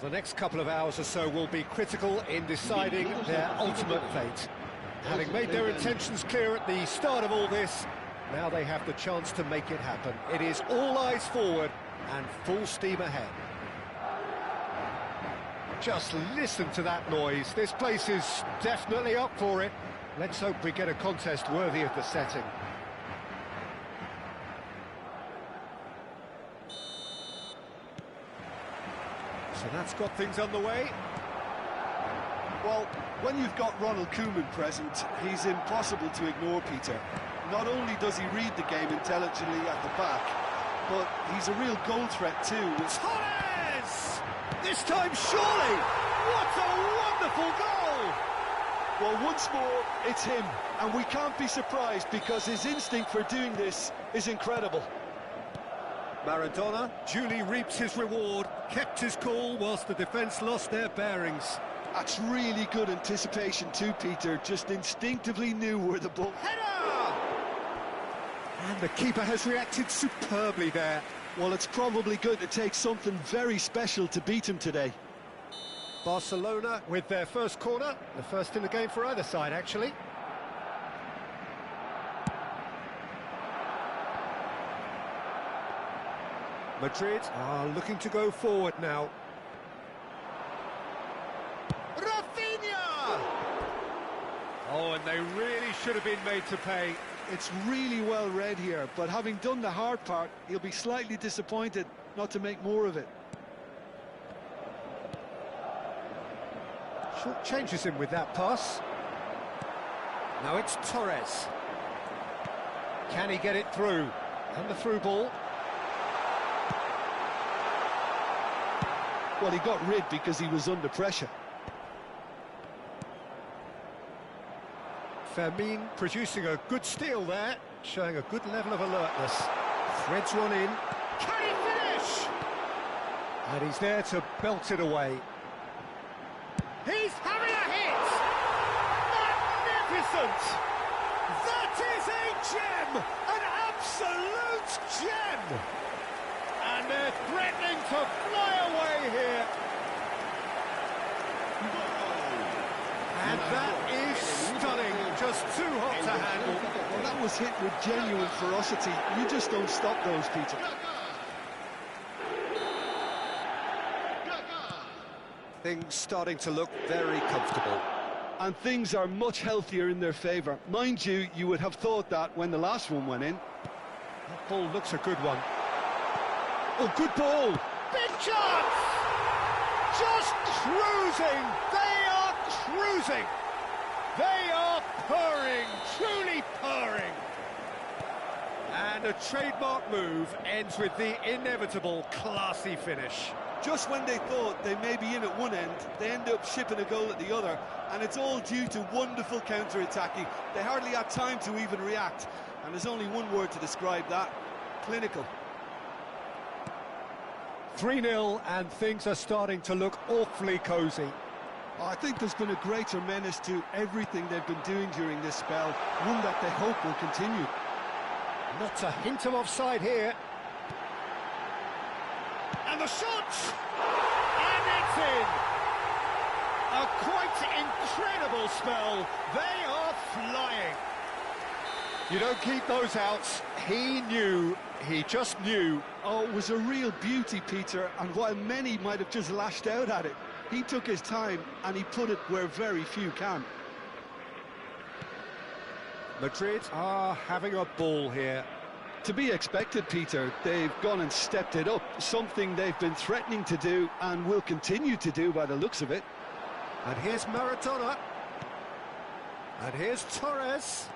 Well, the next couple of hours or so will be critical in deciding their ultimate fate. Having made their intentions clear at the start of all this, now they have the chance to make it happen. It is all eyes forward and full steam ahead. Just listen to that noise. This place is definitely up for it. Let's hope we get a contest worthy of the setting. So that's got things underway. Well, when you've got Ronald Koeman present, he's impossible to ignore, Peter. Not only does he read the game intelligently at the back, but he's a real goal threat too. Torres! This time surely! What a wonderful goal! Well, once more, it's him, and we can't be surprised because his instinct for doing this is incredible. Maradona duly reaps his reward, kept his cool whilst the defence lost their bearings. That's really good anticipation too, Peter. Just instinctively knew where the ball... Header! And the keeper has reacted superbly there. Well, it's probably going to take something very special to beat him today. Barcelona with their first corner, the first in the game for either side, actually. Madrid are looking to go forward now. Rafinha! Oh, and they really should have been made to pay. It's really well read here, but having done the hard part, he'll be slightly disappointed not to make more of it. Short changes him with that pass. Now it's Torres. Can he get it through? And the through ball. Well, he got rid because he was under pressure. Fermin producing a good steal there, showing a good level of alertness. Threads one in. Can he finish? And he's there to belt it away. He's having a hit! Magnificent! That is a gem! An absolute gem! And they're threatening to fly away here. And that is stunning, just too hot to handle. Well, that was hit with genuine ferocity. You just don't stop those, Peter. Things starting to look very comfortable. And things are much healthier in their favour. Mind you, you would have thought that when the last one went in. That ball looks a good one. Oh, good ball! Big chance! Just cruising! They are cruising! They are purring, truly purring! And a trademark move ends with the inevitable classy finish. Just when they thought they may be in at one end, they end up shipping a goal at the other, and it's all due to wonderful counter-attacking. They hardly had time to even react, and there's only one word to describe that: clinical. 3-0, and things are starting to look awfully cosy. I think there's been a greater menace to everything they've been doing during this spell, one that they hope will continue. Not a hint of offside here. And the shot! And it's in! A quite incredible spell. They are flying. You don't keep those outs. He knew. He just knew. Oh, it was a real beauty, Peter, and while many might have just lashed out at it, he took his time and he put it where very few can. Madrid are having a ball here. To be expected, Peter. They've gone and stepped it up, something they've been threatening to do and will continue to do by the looks of it. And here's Maradona. And here's Torres.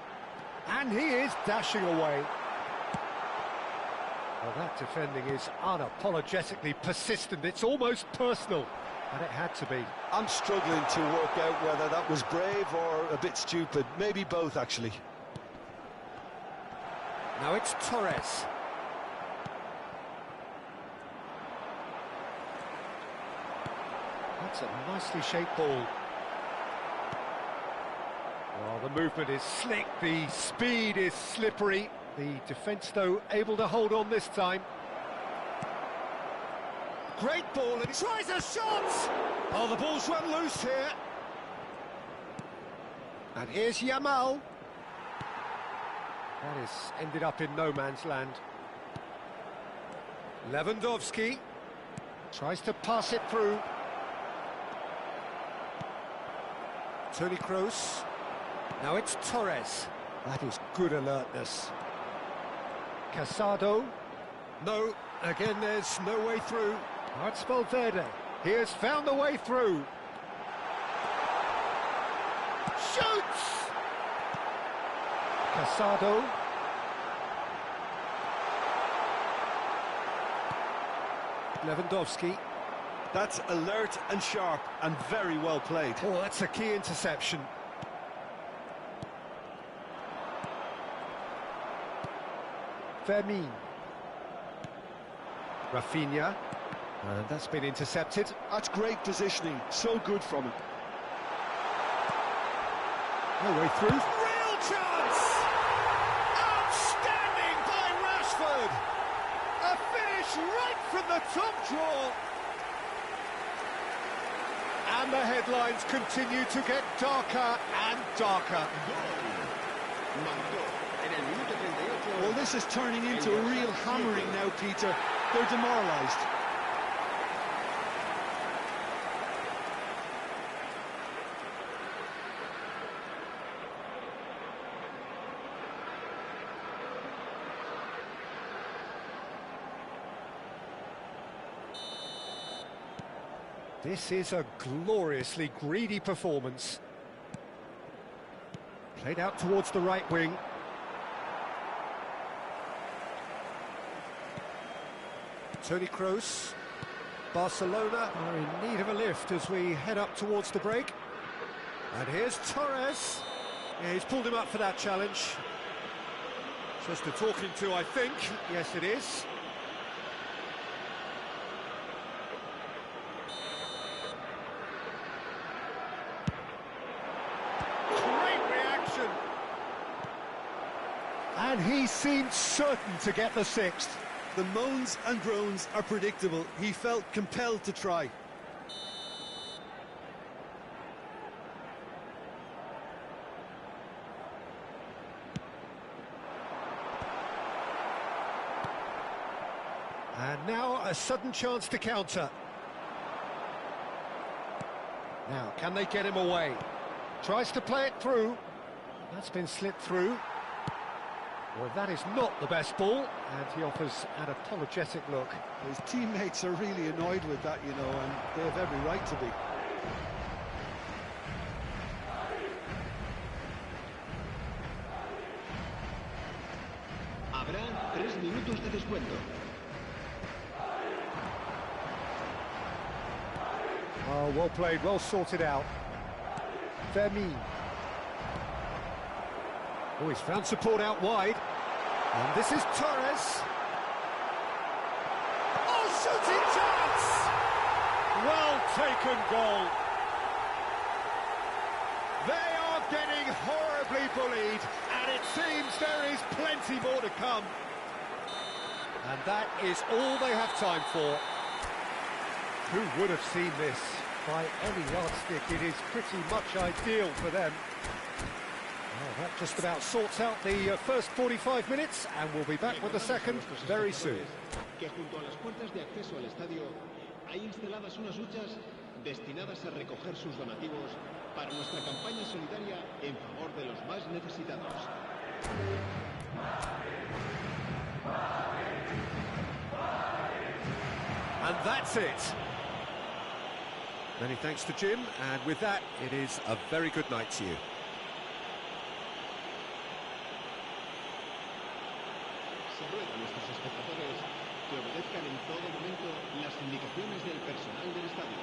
And he is dashing away. Well, that defending is unapologetically persistent. It's almost personal. And it had to be. I'm struggling to work out whether that was brave or a bit stupid. Maybe both, actually. Now it's Torres. That's a nicely shaped ball. Well, the movement is slick, the speed is slippery. The defence, though, able to hold on this time. great ball, and he tries a shot! Oh, the ball's run loose here. And here's Yamal. That has ended up in no man's land. Lewandowski tries to pass it through. Toni Kroos. Now it's Torres. That is good alertness. Casado. No, again there's no way through. Now it's Valverde. He has found the way through. Shoots! Casado. Lewandowski. That's alert and sharp and very well played. Oh, that's a key interception. Fermin. Rafinha. And that's been intercepted. That's great positioning, so good from him. No way through. Real chance! Outstanding by Rashford! A finish right from the top draw. And the headlines continue to get darker and darker. Well, this is turning into a real hammering now, Peter. They're demoralised. This is a gloriously greedy performance. Played out towards the right wing. Toni Kroos. Barcelona are in need of a lift as we head up towards the break. And here's Torres. Yeah, he's pulled him up for that challenge. Just a talking to, I think. Yes, it is. And he seemed certain to get the sixth. The moans and groans are predictable. He felt compelled to try. And now a sudden chance to counter. Now, can they get him away? Tries to play it through. That's been slipped through. Well, that is not the best ball, and he offers an apologetic look. His teammates are really annoyed with that, you know, and they have every right to be. Habrá 3 minutos de descuento. Oh, well played, well sorted out. Fermin. Oh, he's found support out wide. And this is Torres. Oh, shooting chance! Well taken goal. They are getting horribly bullied, and it seems there is plenty more to come. And that is all they have time for. Who would have seen this? By any yardstick, it is pretty much ideal for them. Well, that just about sorts out the first 45 minutes, and we'll be back with the second very soon. Que junto a las puertas de acceso al estadio hay instaladas unas huchas destinadas a recoger sus donativos para nuestra campaña solidaria en favor de los más necesitados. And that's it. Many thanks to Jim, and with that, it is a very good night to you. Se ruega a nuestros espectadores que obedezcan en todo momento las indicaciones del personal del estadio.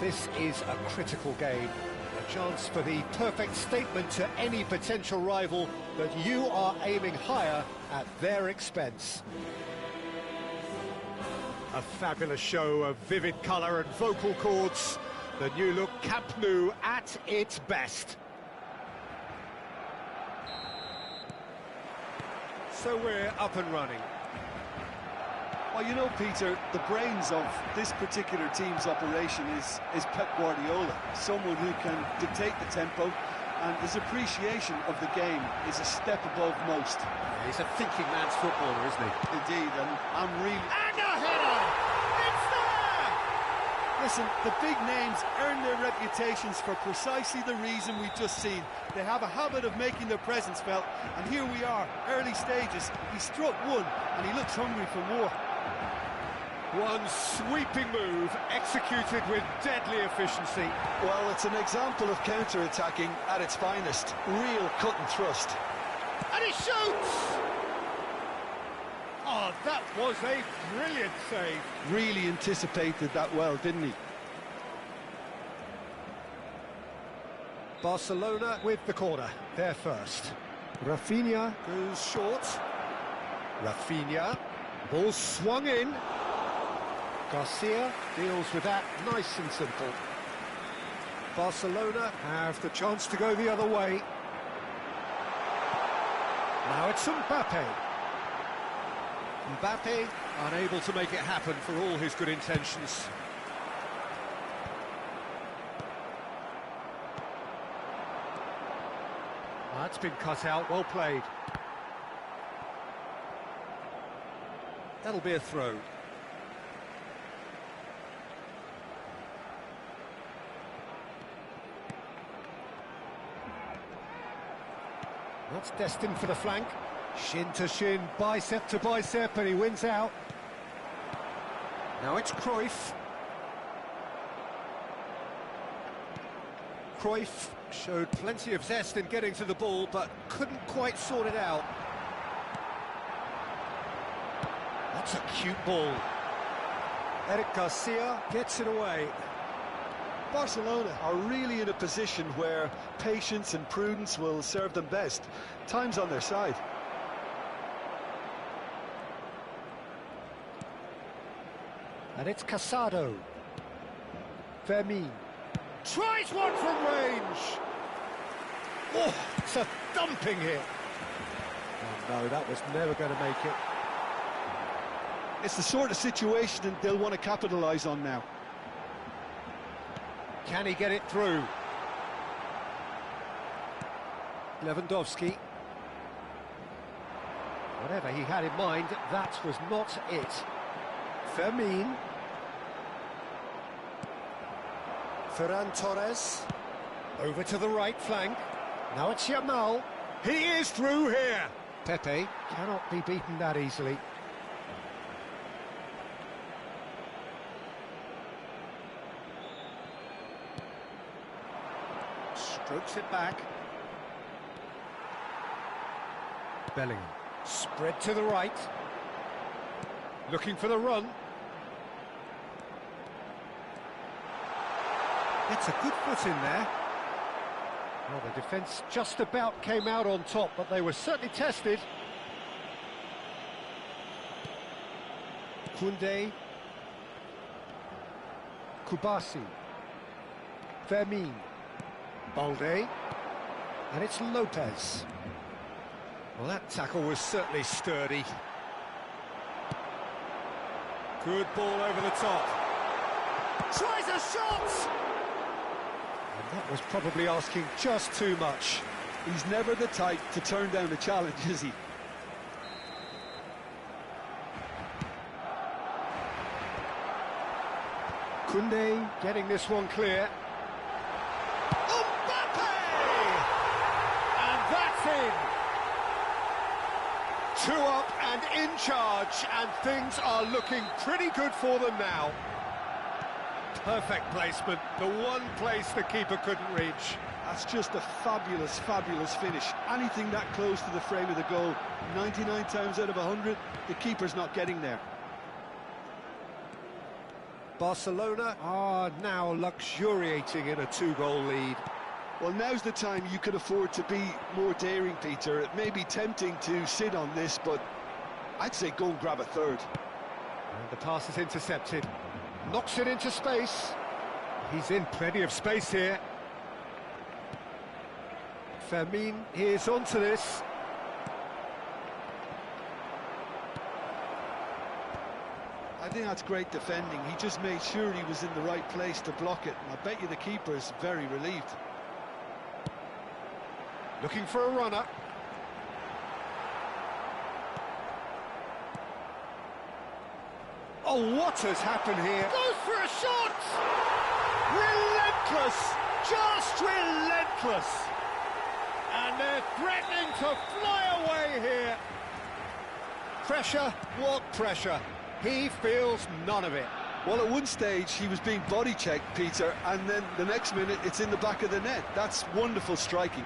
This is a critical game, a chance for the perfect statement to any potential rival that you are aiming higher at their expense. A fabulous show of vivid colour and vocal cords. The new look Camp Nou at its best. So we're up and running. Well, you know, Peter, the brains of this particular team's operation is Pep Guardiola, someone who can dictate the tempo, and his appreciation of the game is a step above most. Yeah, he's a thinking man's footballer, isn't he? Indeed, and I'm really... And a header! It's there! Listen, the big names earn their reputations for precisely the reason we've just seen. They have a habit of making their presence felt, and here we are, early stages. He struck one, and he looks hungry for more. One sweeping move, executed with deadly efficiency. Well, it's an example of counter-attacking at its finest. Real cut and thrust. And he shoots! Oh, that was a brilliant save. Really anticipated that well, didn't he? Barcelona with the corner, they're first. Rafinha goes short. Rafinha, ball swung in. Garcia deals with that nice and simple. Barcelona have the chance to go the other way. Now it's Mbappe. Mbappe unable to make it happen for all his good intentions. That's been cut out, well played. That'll be a throw. That's destined for the flank. Shin to shin, bicep to bicep, and he wins out. Now it's Cruyff. Cruyff showed plenty of zest in getting to the ball, but couldn't quite sort it out. That's a cute ball. Eric Garcia gets it away. Barcelona are really in a position where patience and prudence will serve them best. Time's on their side. And it's Casado. Fermin. Tries one from range! Oh, it's a thumping hit. Oh no, that was never going to make it. It's the sort of situation they'll want to capitalise on now. Can he get it through? Lewandowski. Whatever he had in mind, that was not it. Fermin. Ferran Torres. Over to the right flank. Now it's Yamal. He is through here. Pepe cannot be beaten that easily. Strokes it back. Bellingham. Spread to the right. Looking for the run. Gets a good foot in there. Well, the defence just about came out on top, but they were certainly tested. Koundé. Kubasi. Fermin. Balde. And it's Lopez. Well, that tackle was certainly sturdy. Good ball over the top. Tries a shot! And that was probably asking just too much. He's never the type to turn down a challenge, is he? Koundé getting this one clear. Mbappe! And that's in. 2 up and in charge, and things are looking pretty good for them now. Perfect placement, the one place the keeper couldn't reach. That's just a fabulous, fabulous finish. Anything that close to the frame of the goal, 99 times out of 100, the keeper's not getting there. Barcelona are now luxuriating in a 2-goal lead. Well, now's the time you could afford to be more daring, Peter. It may be tempting to sit on this, but I'd say go and grab a third. And the pass is intercepted. Knocks it into space. He's in plenty of space here. Fermin is onto this. I think that's great defending. He just made sure he was in the right place to block it. And I bet you the keeper's very relieved. Looking for a runner. Oh, what has happened here? Goes for a shot! Relentless! Just relentless! And they're threatening to fly away here. Pressure? What pressure? He feels none of it. Well, at one stage, he was being body-checked, Peter, and then the next minute, it's in the back of the net. That's wonderful striking.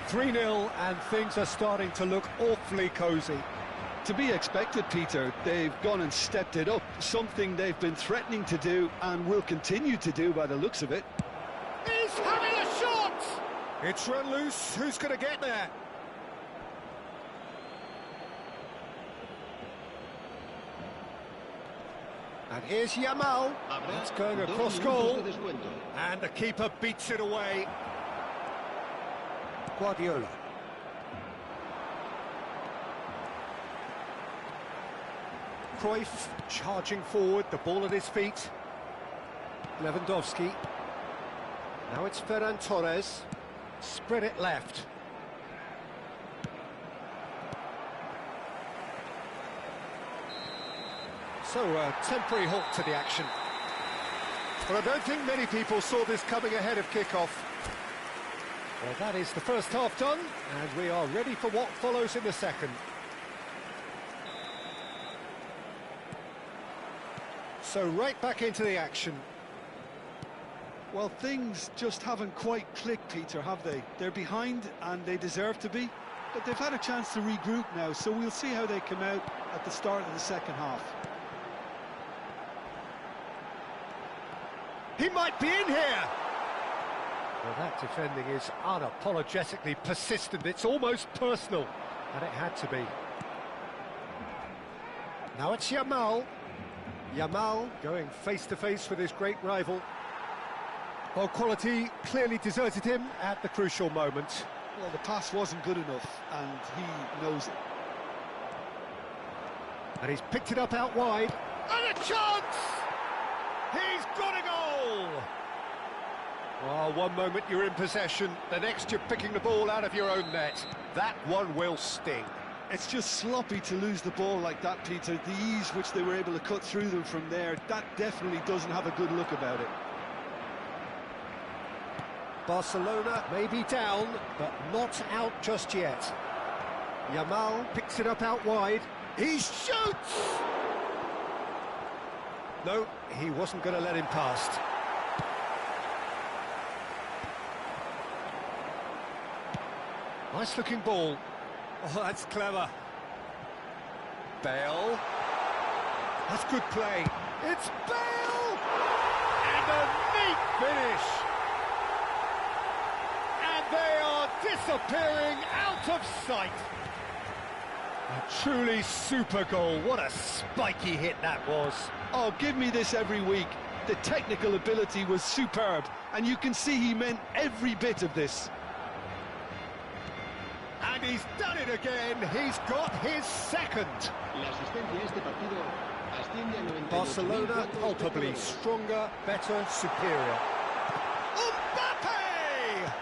3-0, and things are starting to look awfully cosy. To be expected, Peter. They've gone and stepped it up, something they've been threatening to do and will continue to do by the looks of it. He's having a shot! It's run loose. Who's going to get there? And here's Yamal. It's going across goal. And the keeper beats it away. Guardiola. Cruyff charging forward, the ball at his feet. Lewandowski. Now it's Ferran Torres. Spread it left. So, a temporary halt to the action. But I don't think many people saw this coming ahead of kick-off. Well, that is the first half done, and we are ready for what follows in the second. So, right back into the action. Well, things just haven't quite clicked, Peter, have they? They're behind, and they deserve to be. But they've had a chance to regroup now, so we'll see how they come out at the start of the second half. He might be in here! Well, that defending is unapologetically persistent. It's almost personal, and it had to be. Now it's Yamal. Yamal going face-to-face with his great rival. Ball quality clearly deserted him at the crucial moment. Well, the pass wasn't good enough, and he knows it. And he's picked it up out wide. And a chance! He's got a goal! Well, one moment you're in possession, the next you're picking the ball out of your own net. That one will sting. It's just sloppy to lose the ball like that, Peter. The ease which they were able to cut through them from there, that definitely doesn't have a good look about it. Barcelona may be down, but not out just yet. Yamal picks it up out wide. He shoots! No, he wasn't going to let him past. Nice looking ball. Oh, that's clever. Bale. That's good play. It's Bale! And a neat finish. And they are disappearing out of sight. A truly super goal. What a spiky hit that was. Oh, give me this every week. The technical ability was superb, and you can see he meant every bit of this. And he's done it again. He's got his second. Barcelona palpably stronger, better, superior. Mbappe!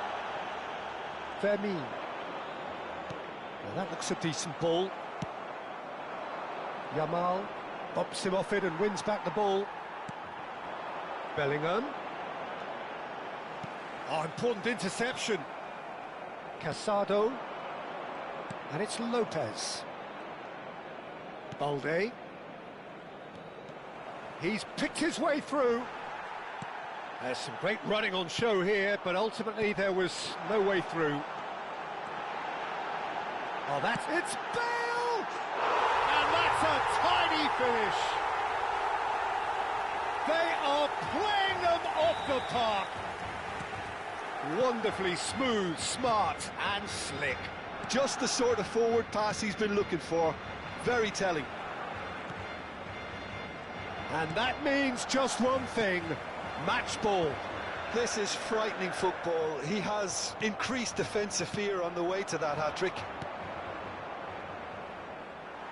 Fermin. Well, that looks a decent ball. Yamal bumps him off it and wins back the ball. Bellingham. Oh, important interception. Casado. And it's Lopez. Balde. He's picked his way through. There's some great running on show here, but ultimately there was no way through. Oh, it's Bale! And that's a tidy Steady finish. They are playing them off the park. Wonderfully smooth, smart and slick. Just the sort of forward pass he's been looking for. Very telling. And that means just one thing, match ball. This is frightening football. He has increased defensive fear on the way to that hat-trick.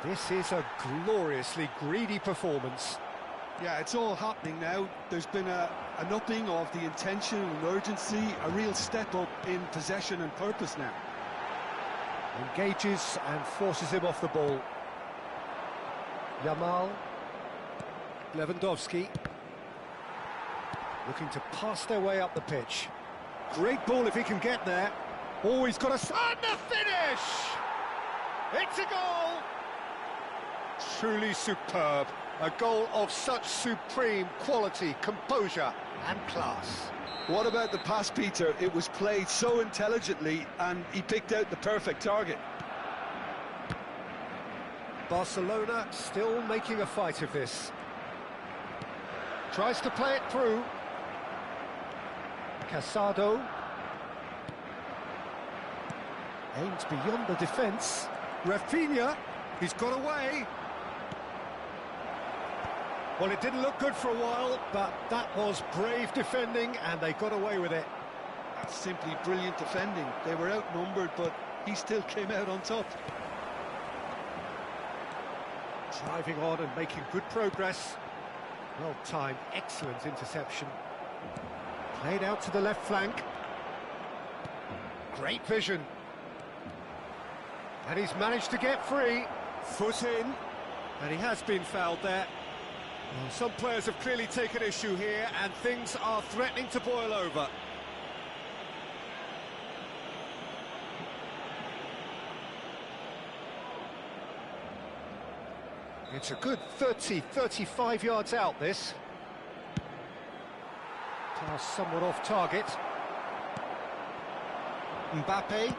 This is a gloriously greedy performance. Yeah, it's all happening now. There's been an upping of the intention and urgency, a real step up in possession and purpose now. Engages and forces him off the ball. Yamal. Lewandowski. Looking to pass their way up the pitch. Great ball if he can get there. Oh, he's got a... And the finish! It's a goal! Truly superb. A goal of such supreme quality, composure and class. What about the pass, Peter? It was played so intelligently and he picked out the perfect target. Barcelona still making a fight of this. Tries to play it through. Casado. Aims beyond the defence. Rafinha, he's got away. Well, it didn't look good for a while, but that was brave defending, and they got away with it. That's simply brilliant defending. They were outnumbered, but he still came out on top. Driving on and making good progress. Well-timed, excellent interception. Played out to the left flank. Great vision. And he's managed to get free. Foot in. And he has been fouled there. Well, some players have clearly taken issue here, and things are threatening to boil over. It's a good 35 yards out, this. Pass somewhat off target. Mbappe.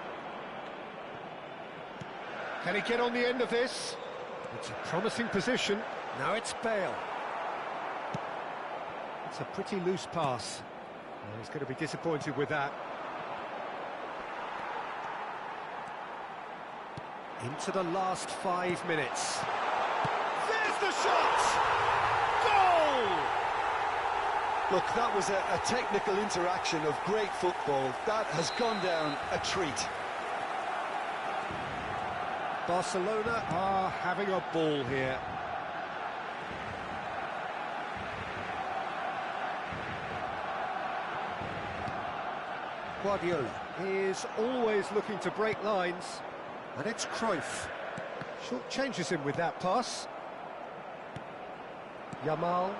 Can he get on the end of this? It's a promising position. Now it's Bale. It's a pretty loose pass. Well, he's going to be disappointed with that. Into the last 5 minutes. There's the shot! Goal! Look, that was a technical interaction of great football. That has gone down a treat. Barcelona are having a ball here. Guardiola is always looking to break lines, and it's Cruyff. Short changes him with that pass. Yamal.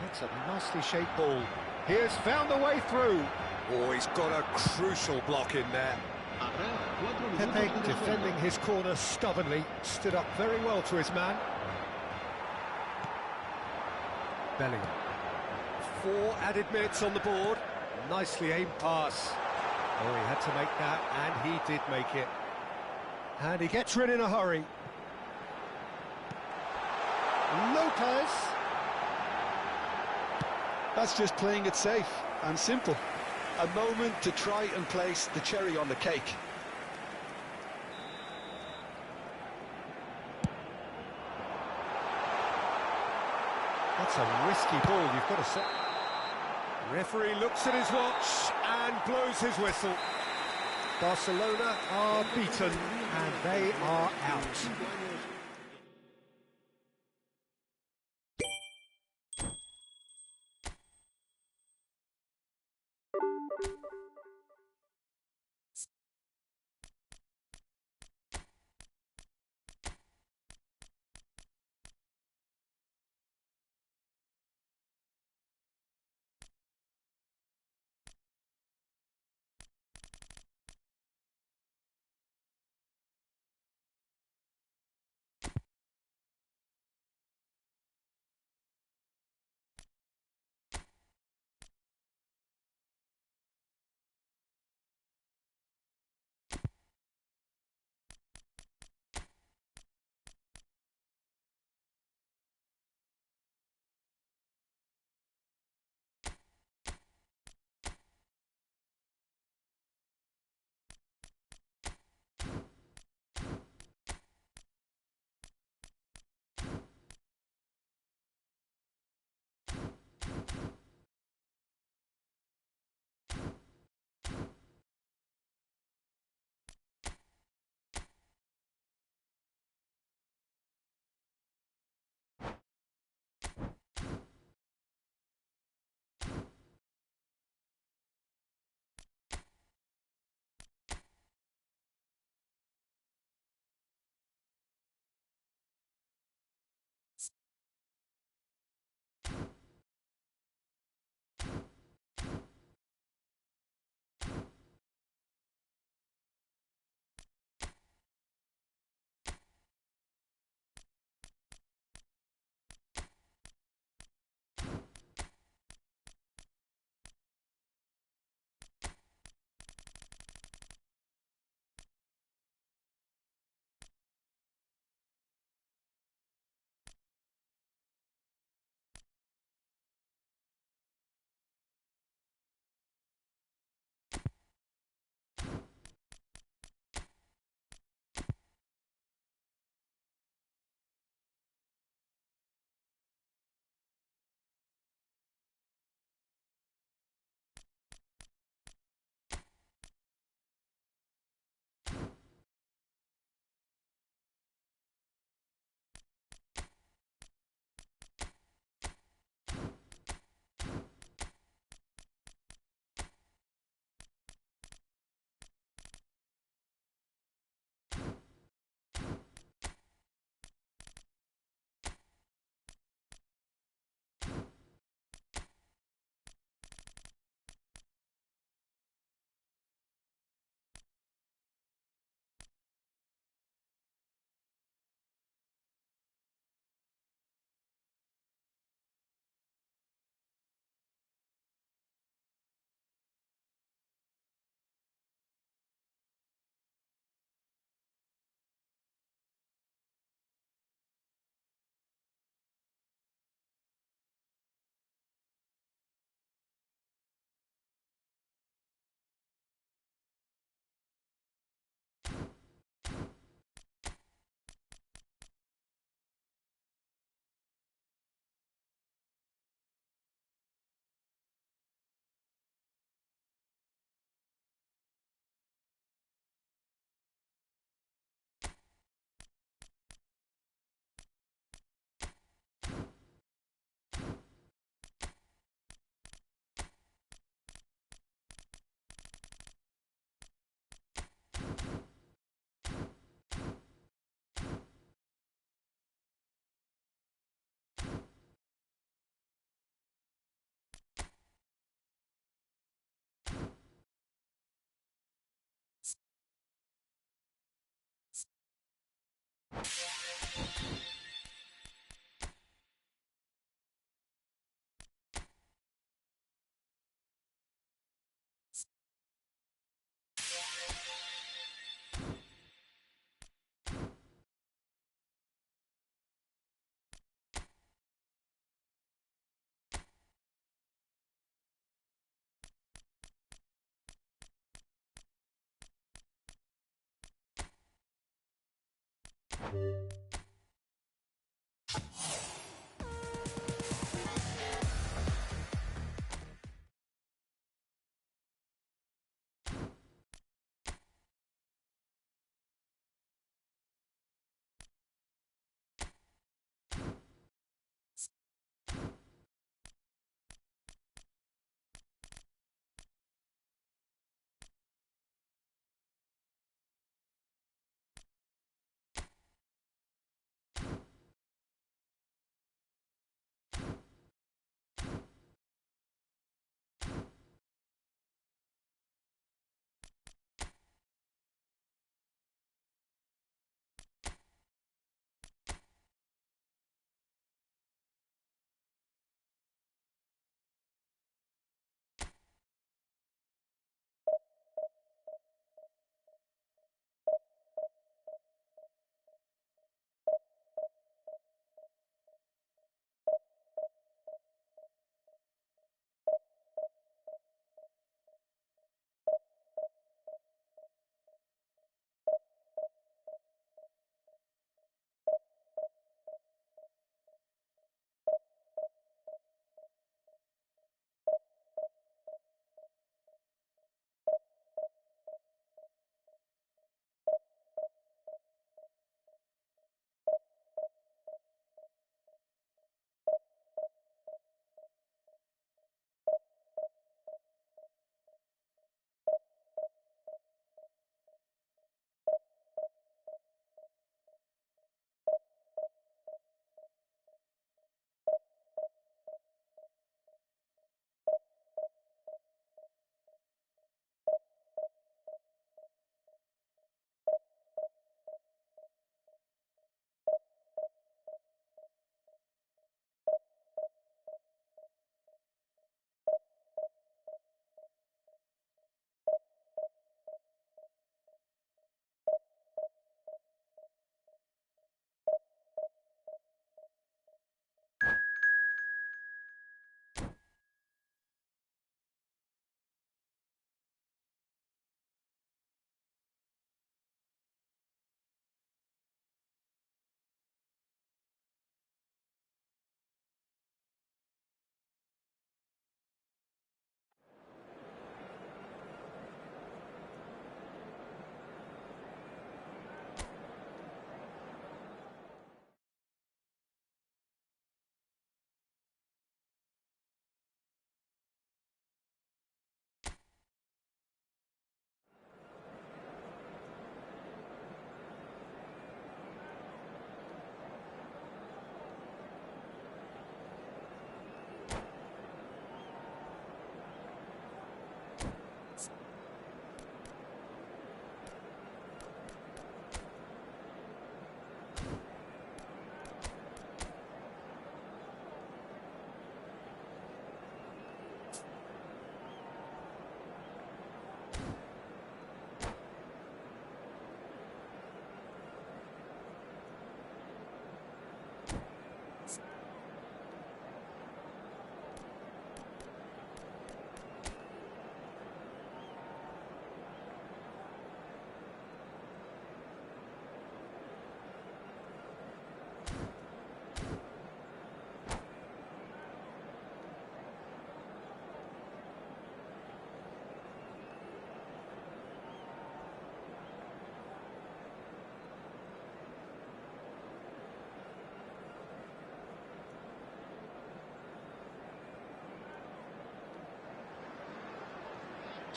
That's a nicely shaped ball. He has found a way through. Oh, he's got a crucial block in there. Pepe, defending his corner stubbornly, stood up very well to his man. Bellingham. 4 added minutes on the board. Nicely aimed pass. Oh, he had to make that, and he did make it. And he gets rid in a hurry. Lopez. That's just playing it safe and simple. A moment to try and place the cherry on the cake. That's a risky ball, you've got to say. Referee looks at his watch and blows his whistle. Barcelona are beaten and they are out.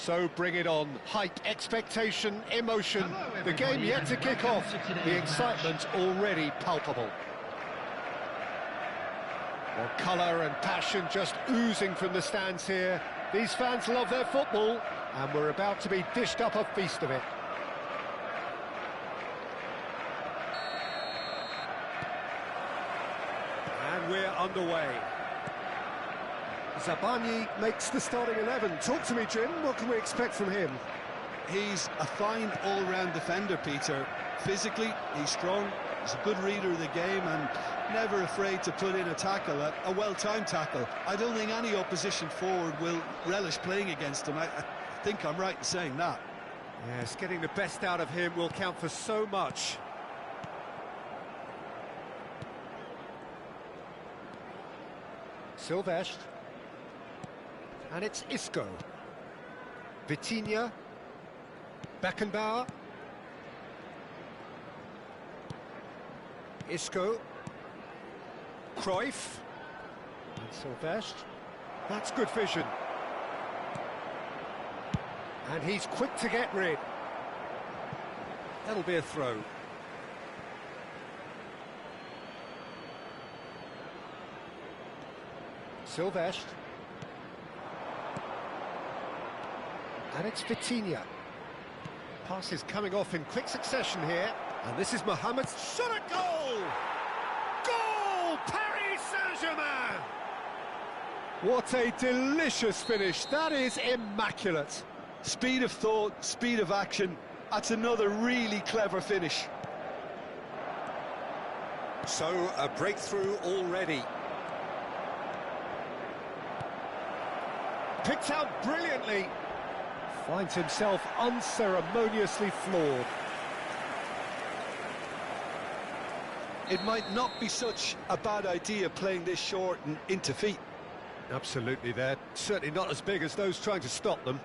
So bring it on. Hype, expectation, emotion. The game yet to kick off. The excitement already palpable. Well, colour and passion just oozing from the stands here. These fans love their football, and we're about to be dished up a feast of it. And we're underway. Zabani makes the starting 11. Talk to me, Jim. What can we expect from him? He's a fine all-round defender, Peter. Physically, he's strong. He's a good reader of the game and never afraid to put in a tackle, a well-timed tackle. I don't think any opposition forward will relish playing against him. I think I'm right in saying that. Yes, getting the best out of him will count for so much. Silvestre. And it's Isco. Vitinha. Beckenbauer. Isco. Cruyff. And Silvestre. That's good vision. And he's quick to get rid. That'll be a throw. Silvestre. And it's Vitinha. Passes coming off in quick succession here. And this is Mohamed's shot at goal! Goal! Paris Saint-Germain! What a delicious finish. That is immaculate. Speed of thought, speed of action. That's another really clever finish. So, a breakthrough already. Picked out brilliantly. Finds himself unceremoniously floored. It might not be such a bad idea playing this short and into feet. Absolutely, they're certainly not as big as those trying to stop them.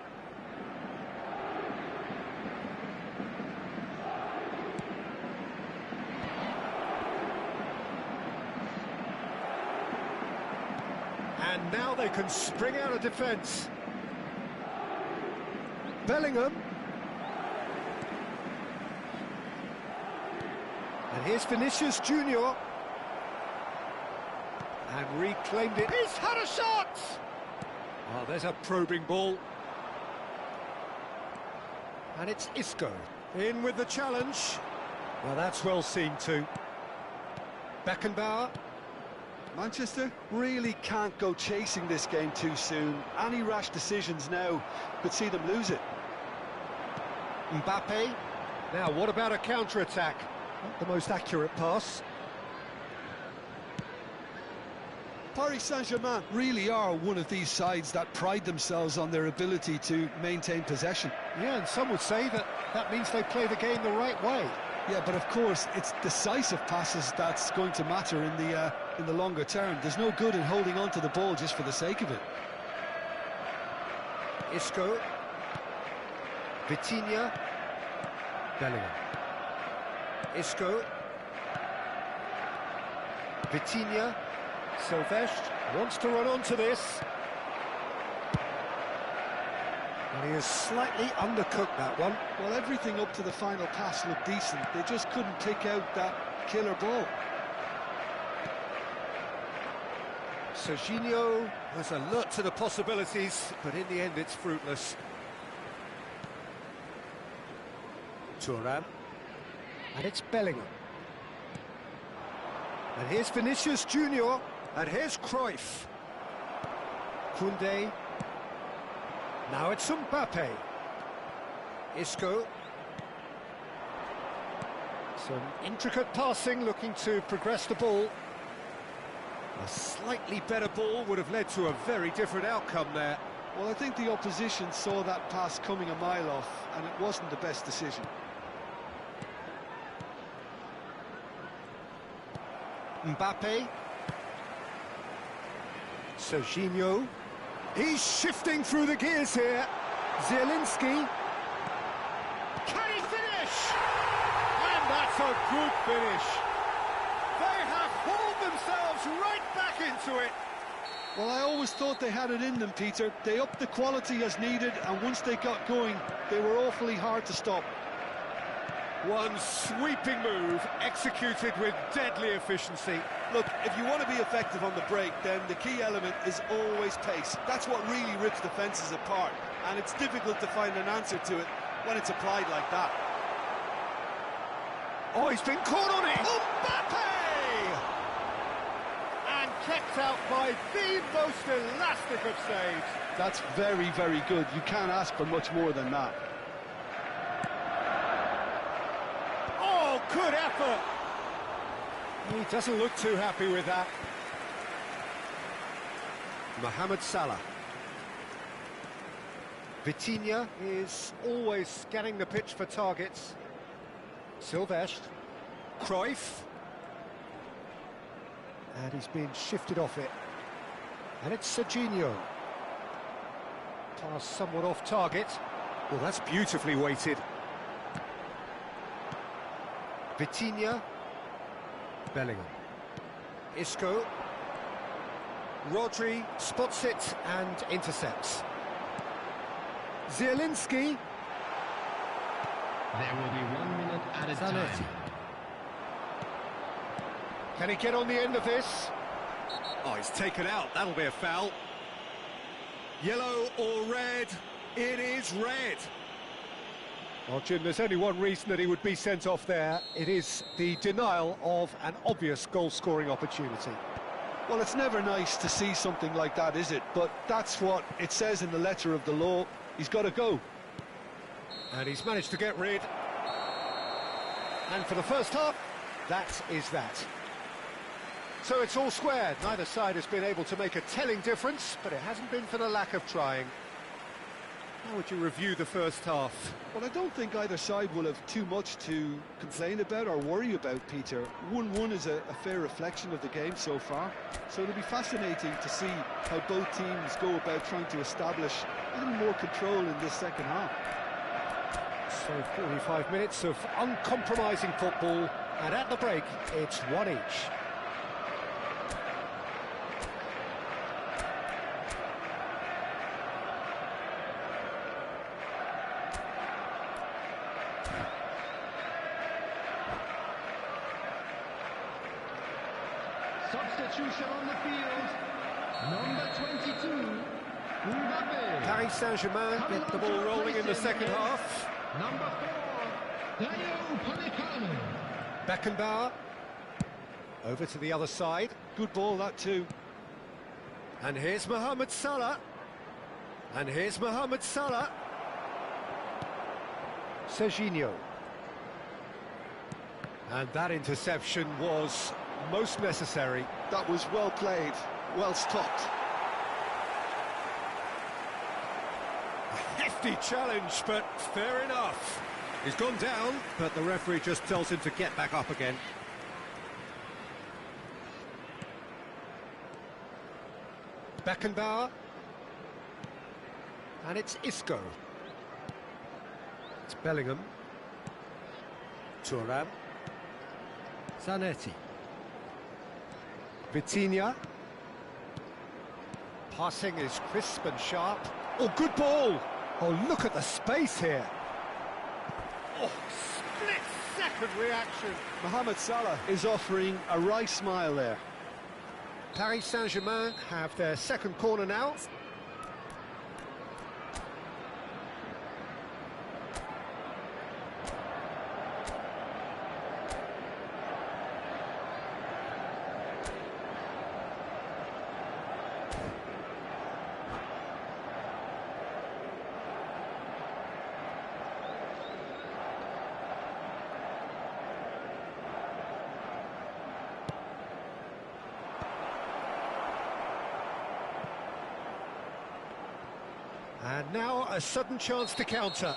And now they can spring out of defence. Bellingham. And here's Vinicius Junior. And reclaimed it. He's had a shot! Oh, there's a probing ball. And it's Isco. In with the challenge. Well, that's well seen too. Beckenbauer. Manchester really can't go chasing this game too soon. Any rash decisions now could see them lose it. Mbappe. Now, what about a counter-attack? Not the most accurate pass. Paris Saint-Germain really are one of these sides that pride themselves on their ability to maintain possession. Yeah, and some would say that that means they play the game the right way. Yeah, but of course, it's decisive passes that's going to matter in the longer term. There's no good in holding on to the ball just for the sake of it. Isco. Vitinha. Bellingham. Isco. Vitinha. Silvestre wants to run onto this. And he has slightly undercooked that one. Well, everything up to the final pass looked decent. They just couldn't pick out that killer ball. Serginho was alert to the possibilities, but in the end it's fruitless. Thuram. And it's Bellingham. And here's Vinicius Junior. And here's Cruyff. Koundé. Now it's Mbappe. Isco. Some intricate passing, looking to progress the ball. A slightly better ball would have led to a very different outcome there. Well, I think the opposition saw that pass coming a mile off, and it wasn't the best decision. Mbappe. Serginho. He's shifting through the gears here. Zielinski. Can he finish? And that's a good finish. They have hauled themselves right back into it. Well, I always thought they had it in them, Peter. They upped the quality as needed, and once they got going, they were awfully hard to stop. One sweeping move, executed with deadly efficiency. Look, if you want to be effective on the break, then the key element is always pace. That's what really rips defences apart, and it's difficult to find an answer to it when it's applied like that. Oh, he's been caught on it! Mbappe! And kept out by the most elastic of saves. That's very, very good. You can't ask for much more than that. Oh, good effort! He doesn't look too happy with that. Mohamed Salah. Vitinha is always scanning the pitch for targets. Silvestre. Cruyff. And he's being shifted off it. And it's Serginho. Pass somewhat off target. Well, that's beautifully weighted. Vitinha. Bellingham. Isco. Rodri spots it and intercepts. Zielinski. There will be 1 minute added time. Can he get on the end of this? Oh, he's taken out. That'll be a foul. Yellow or red? It is red. Well, Jim, there's only one reason that he would be sent off there. It is the denial of an obvious goal-scoring opportunity. Well, it's never nice to see something like that, is it? But that's what it says in the letter of the law. He's got to go. And he's managed to get rid. And for the first half, that is that. So it's all squared. Neither side has been able to make a telling difference, but it hasn't been for the lack of trying. How would you review the first half? Well, I don't think either side will have too much to complain about or worry about, Peter. 1-1 is a fair reflection of the game so far, so it'll be fascinating to see how both teams go about trying to establish a little more control in this second half. So 45 minutes of uncompromising football, and at the break, it's one each. Substitution on the field. Number 22, Mbappe. Paris Saint-Germain get the ball rolling in the second half. Number 4, Dayo Upamecano. Beckenbauer. Over to the other side. Good ball, that too. And here's Mohamed Salah. And here's Mohamed Salah. Serginho. And that interception was most necessary. That was well played, well stopped. A hefty challenge, but fair enough. He's gone down, but the referee just tells him to get back up again. Beckenbauer. And it's Isco. It's Bellingham. Thuram. Zanetti. Vitinha. Passing is crisp and sharp. Oh, good ball! Oh, look at the space here. Oh, split-second reaction. Mohamed Salah is offering a wry smile there. Paris Saint-Germain have their second corner now. And now a sudden chance to counter.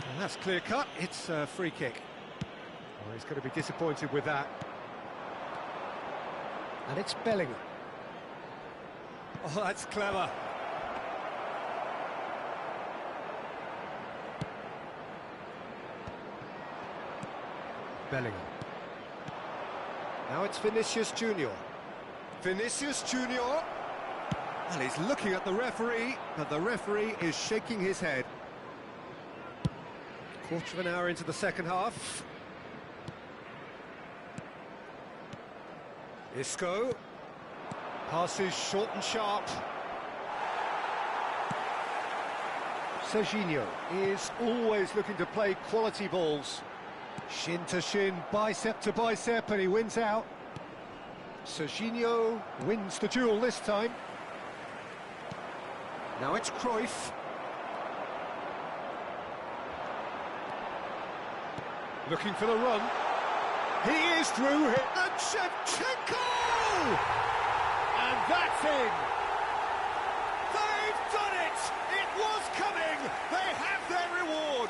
And that's clear-cut, it's a free kick. Oh, he's going to be disappointed with that. And it's Bellingham. Oh, that's clever. Bellingham. Now it's Vinicius Junior. Vinicius Junior. Well, he's looking at the referee, but the referee is shaking his head. Quarter of an hour into the second half. Isco. Passes short and sharp. Serginho is always looking to play quality balls. Shin to shin, bicep to bicep, and he wins out. Serginho wins the duel this time. Now it's Cruyff. Looking for the run. He is through it. And Shevchenko! And that's in. They've done it! It was coming! They have their reward!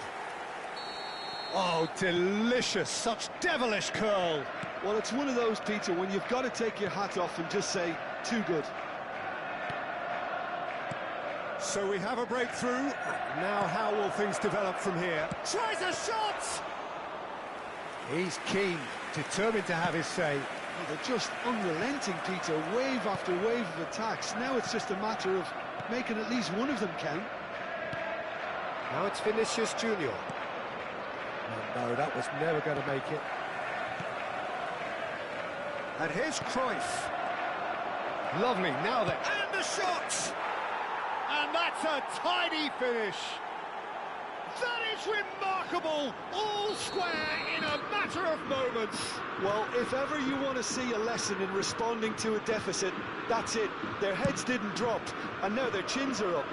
Oh, delicious. Such devilish curl. Well, it's one of those, Peter, when you've got to take your hat off and just say, too good. So we have a breakthrough. Now how will things develop from here? Tries a shot! He's keen, determined to have his say. Well, they're just unrelenting, Peter, wave after wave of attacks. Now it's just a matter of making at least one of them count. Now it's Vinicius Junior. Oh, no, that was never going to make it. And here's Cruyff. Lovely, now then. And the shot! And that's a tidy finish. That is remarkable, all square in a matter of moments. Well, if ever you want to see a lesson in responding to a deficit, that's it. Their heads didn't drop, and now their chins are up.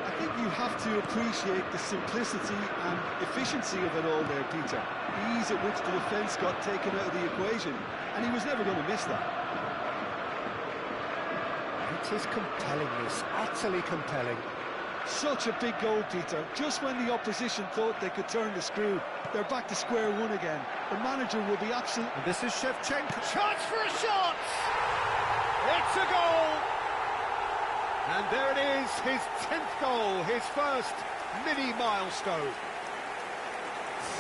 I think you have to appreciate the simplicity and efficiency of it all there, Peter. The ease at which the defence got taken out of the equation, and he was never going to miss that. It is compelling, this, utterly compelling. Such a big goal, Peter. Just when the opposition thought they could turn the screw, they're back to square one again. The manager will be absolute. And this is Shevchenko. Chance for a shot! It's a goal! And there it is, his 10th goal, his first mini milestone.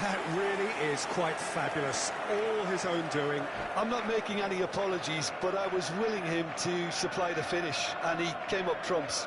That really is quite fabulous, all his own doing. I'm not making any apologies, but I was willing him to supply the finish, and he came up trumps.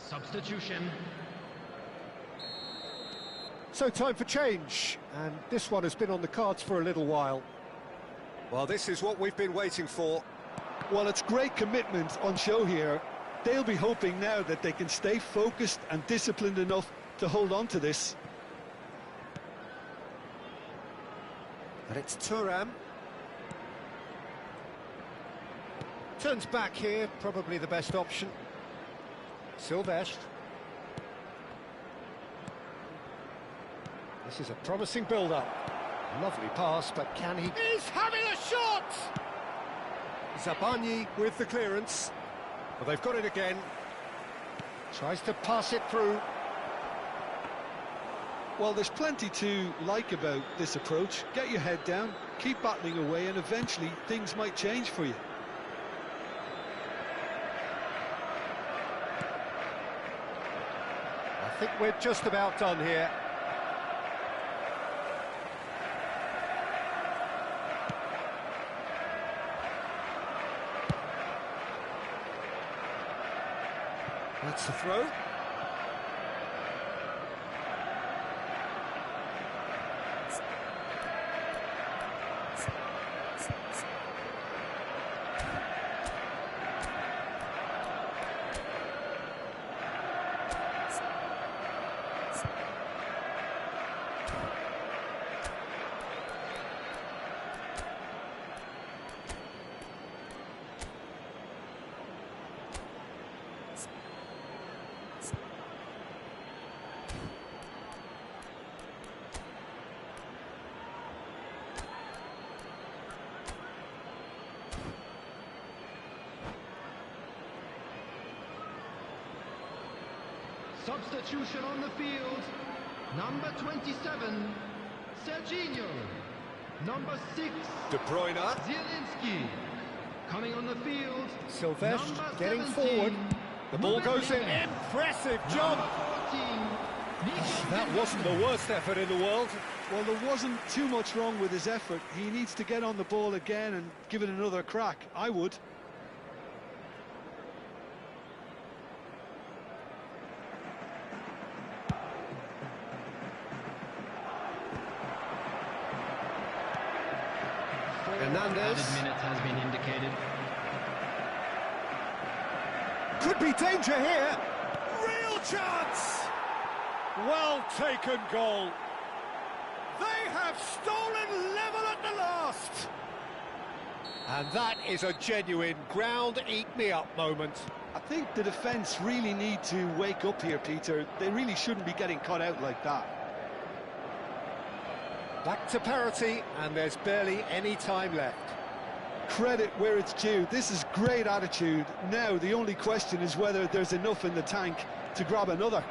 Substitution. So time for change, and this one has been on the cards for a little while. Well, this is what we've been waiting for. Well, it's great commitment on show here. They'll be hoping now that they can stay focused and disciplined enough to hold on to this. And it's Thuram. Turns back here, probably the best option. Silvestre. This is a promising build-up. Lovely pass, but can he... He's having a shot! Zabani with the clearance. Well, they've got it again. Tries to pass it through. Well, there's plenty to like about this approach. Get your head down, keep battling away, and eventually things might change for you. I think we're just about done here. That's the throw. Substitution on the field. Number 27, Serginho. Number 6, De Bruyne. Zielinski. Coming on the field, Silvestre number getting 17, forward. The ball goes in. Mudryk. Impressive job. Number 14, That wasn't the worst effort in the world. Well, there wasn't too much wrong with his effort. He needs to get on the ball again and give it another crack. I would. Added minute has been indicated. Could be danger here. Real chance. Well taken goal. They have stolen level at the last. And that is a genuine ground-eat-me-up moment. I think the defence really need to wake up here, Peter. They really shouldn't be getting caught out like that. Back to parity, and there's barely any time left. Credit where it's due. This is great attitude. Now, the only question is whether there's enough in the tank to grab another.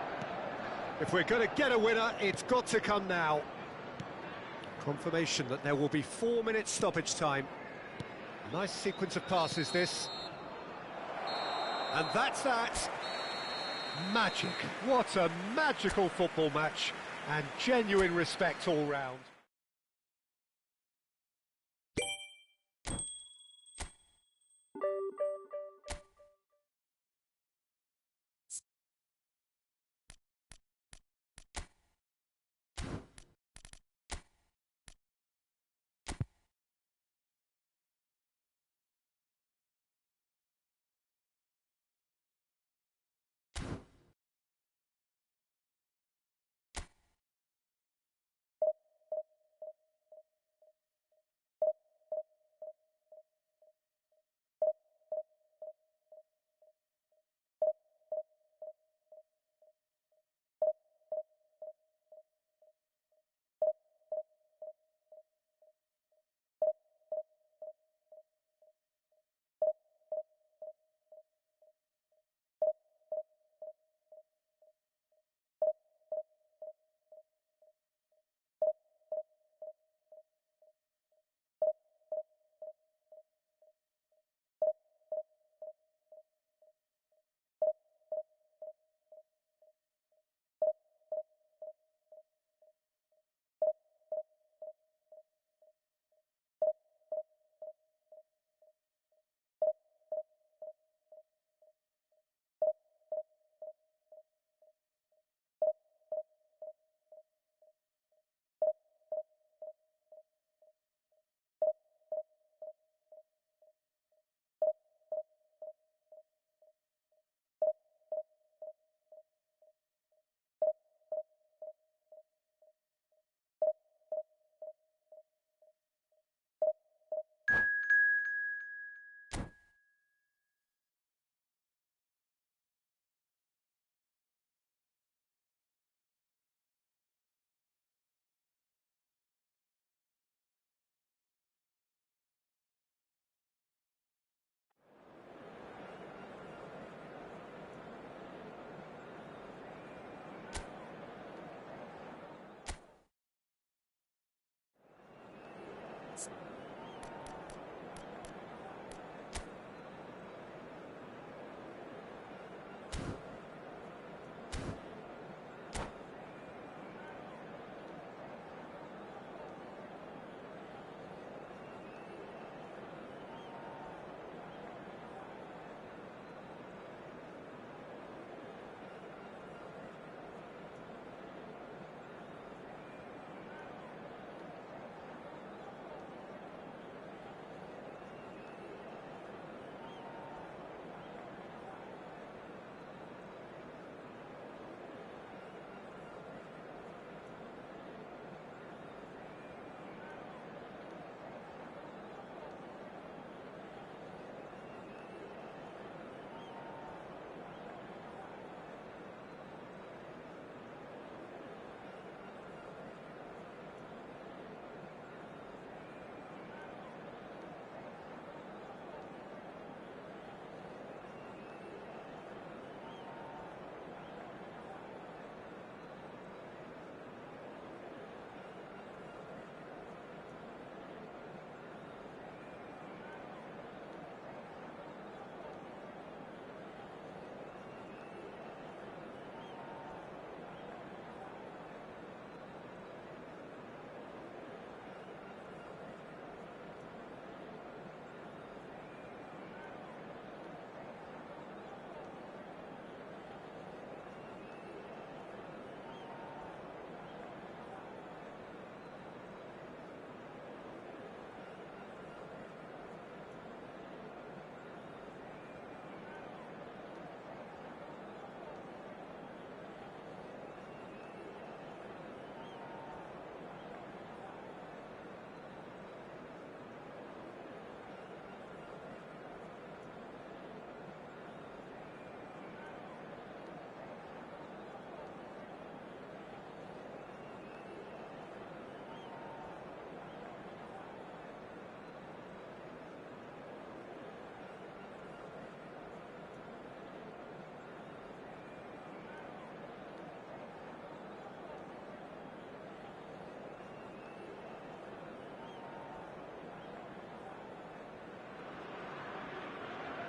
If we're going to get a winner, it's got to come now. Confirmation that there will be 4 minutes stoppage time. Nice sequence of passes, this. And that's that. Magic. What a magical football match. And genuine respect all round.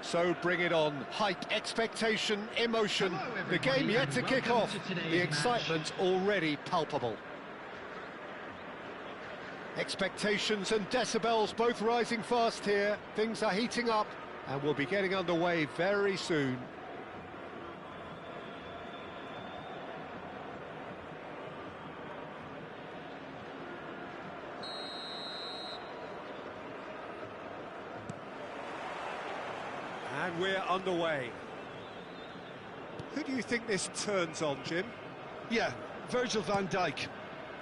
So bring it on. Hype, expectation, emotion. The game yet to kick off. The excitement already palpable. Expectations and decibels both rising fast here. Things are heating up and we'll be getting underway very soon. And we're underway. Who do you think this turns on, Jim? Yeah, Virgil van Dijk.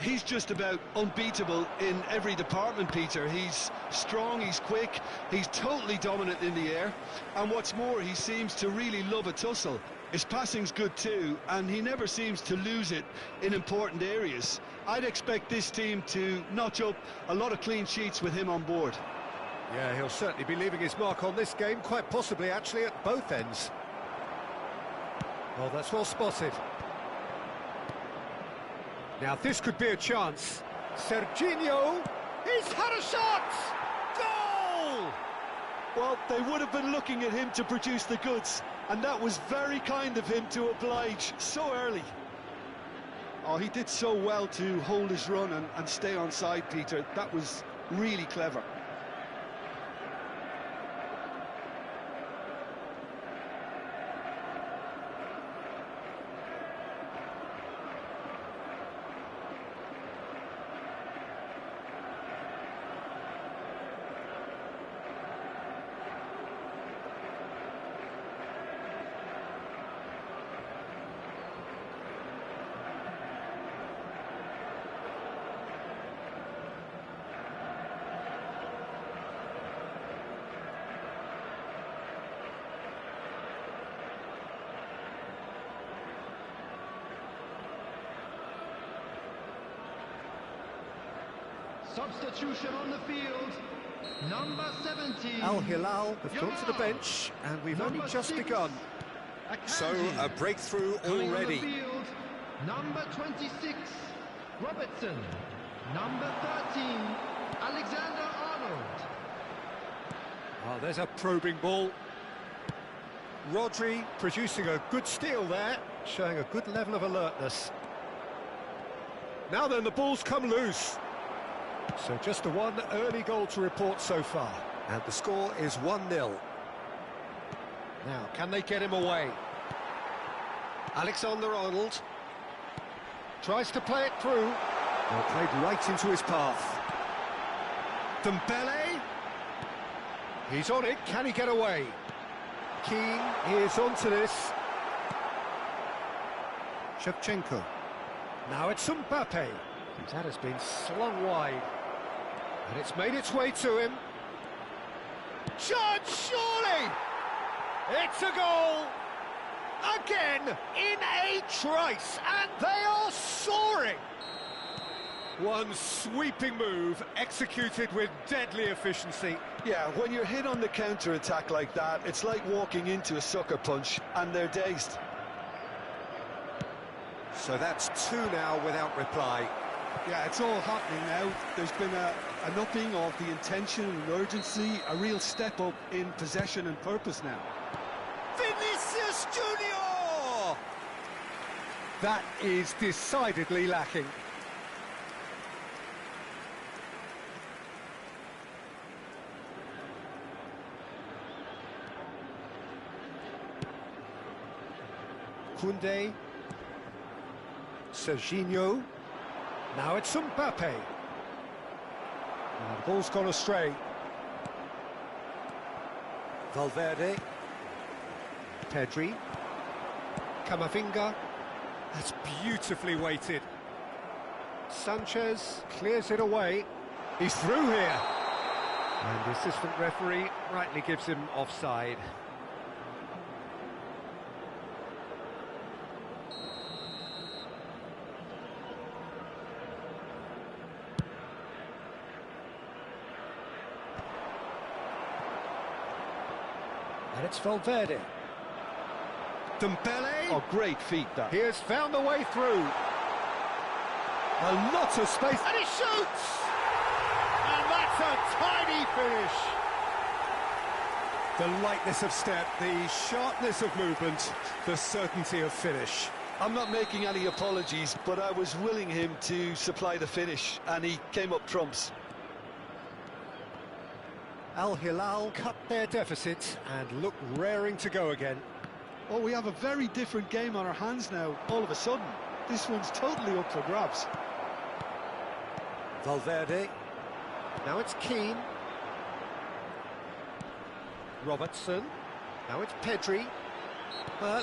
He's just about unbeatable in every department, Peter. He's strong, he's quick, he's totally dominant in the air. And what's more, he seems to really love a tussle. His passing's good too, and he never seems to lose it in important areas. I'd expect this team to notch up a lot of clean sheets with him on board. Yeah, he'll certainly be leaving his mark on this game, quite possibly actually at both ends. Well, that's well spotted. Now this could be a chance. Serginho, he's had a shot! Goal! Well, they would have been looking at him to produce the goods, and that was very kind of him to oblige so early. Oh, he did so well to hold his run and stay on side, Peter. That was really clever. Substitution on the field, number 17. Al Hilal have gone to the bench, and we've only just begun. So a breakthrough already. Field, number 26, Robertson. Number 13, Alexander-Arnold. Oh, there's a probing ball. Rodri producing a good steal there, showing a good level of alertness. Now then, the ball's come loose. So just the one early goal to report so far. And the score is 1-0. Now, can they get him away? Alexander-Arnold tries to play it through. Well, played right into his path. Dembele. He's on it. Can he get away? Keane is onto this. Shevchenko. Now it's Mbappe. That has been slung wide. And it's made its way to him. Shot, surely! It's a goal! Again, in a trice, and they are soaring! One sweeping move, executed with deadly efficiency. Yeah, when you're hit on the counter-attack like that, it's like walking into a sucker punch, and they're dazed. So that's 2 now without reply. Yeah, it's all happening now. There's been an upping of the intention and urgency, a real step up in possession and purpose now. Vinicius Junior! That is decidedly lacking. Koundé. Serginho. Now it's Mbappe. And the ball's gone astray. Valverde. Pedri. Camavinga. That's beautifully weighted. Sanchez clears it away. He's through here. And the assistant referee rightly gives him offside. And it's Valverde. Dembele. Oh, great feat, that. He has found a way through. A lot of space. And he shoots! And that's a tidy finish. The lightness of step, the sharpness of movement, the certainty of finish. I'm not making any apologies, but I was willing him to supply the finish, and he came up trumps. Al Hilal cut their deficit and look raring to go again. Oh, we have a very different game on our hands now, all of a sudden. This one's totally up for grabs. Valverde. Now it's Keane. Robertson. Now it's Pedri.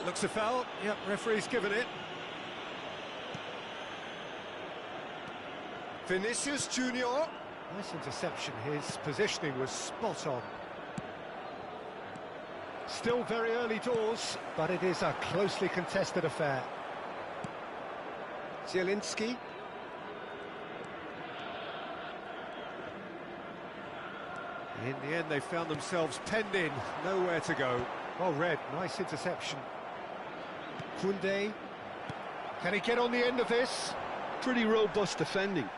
Looks a foul. Yep, referee's given it. Vinicius Junior. Nice interception. His positioning was spot on. Still very early doors, but it is a closely contested affair. Zielinski. In the end, they found themselves penned in, nowhere to go. Oh, Red, nice interception. Koundé. Can he get on the end of this? Pretty robust defending.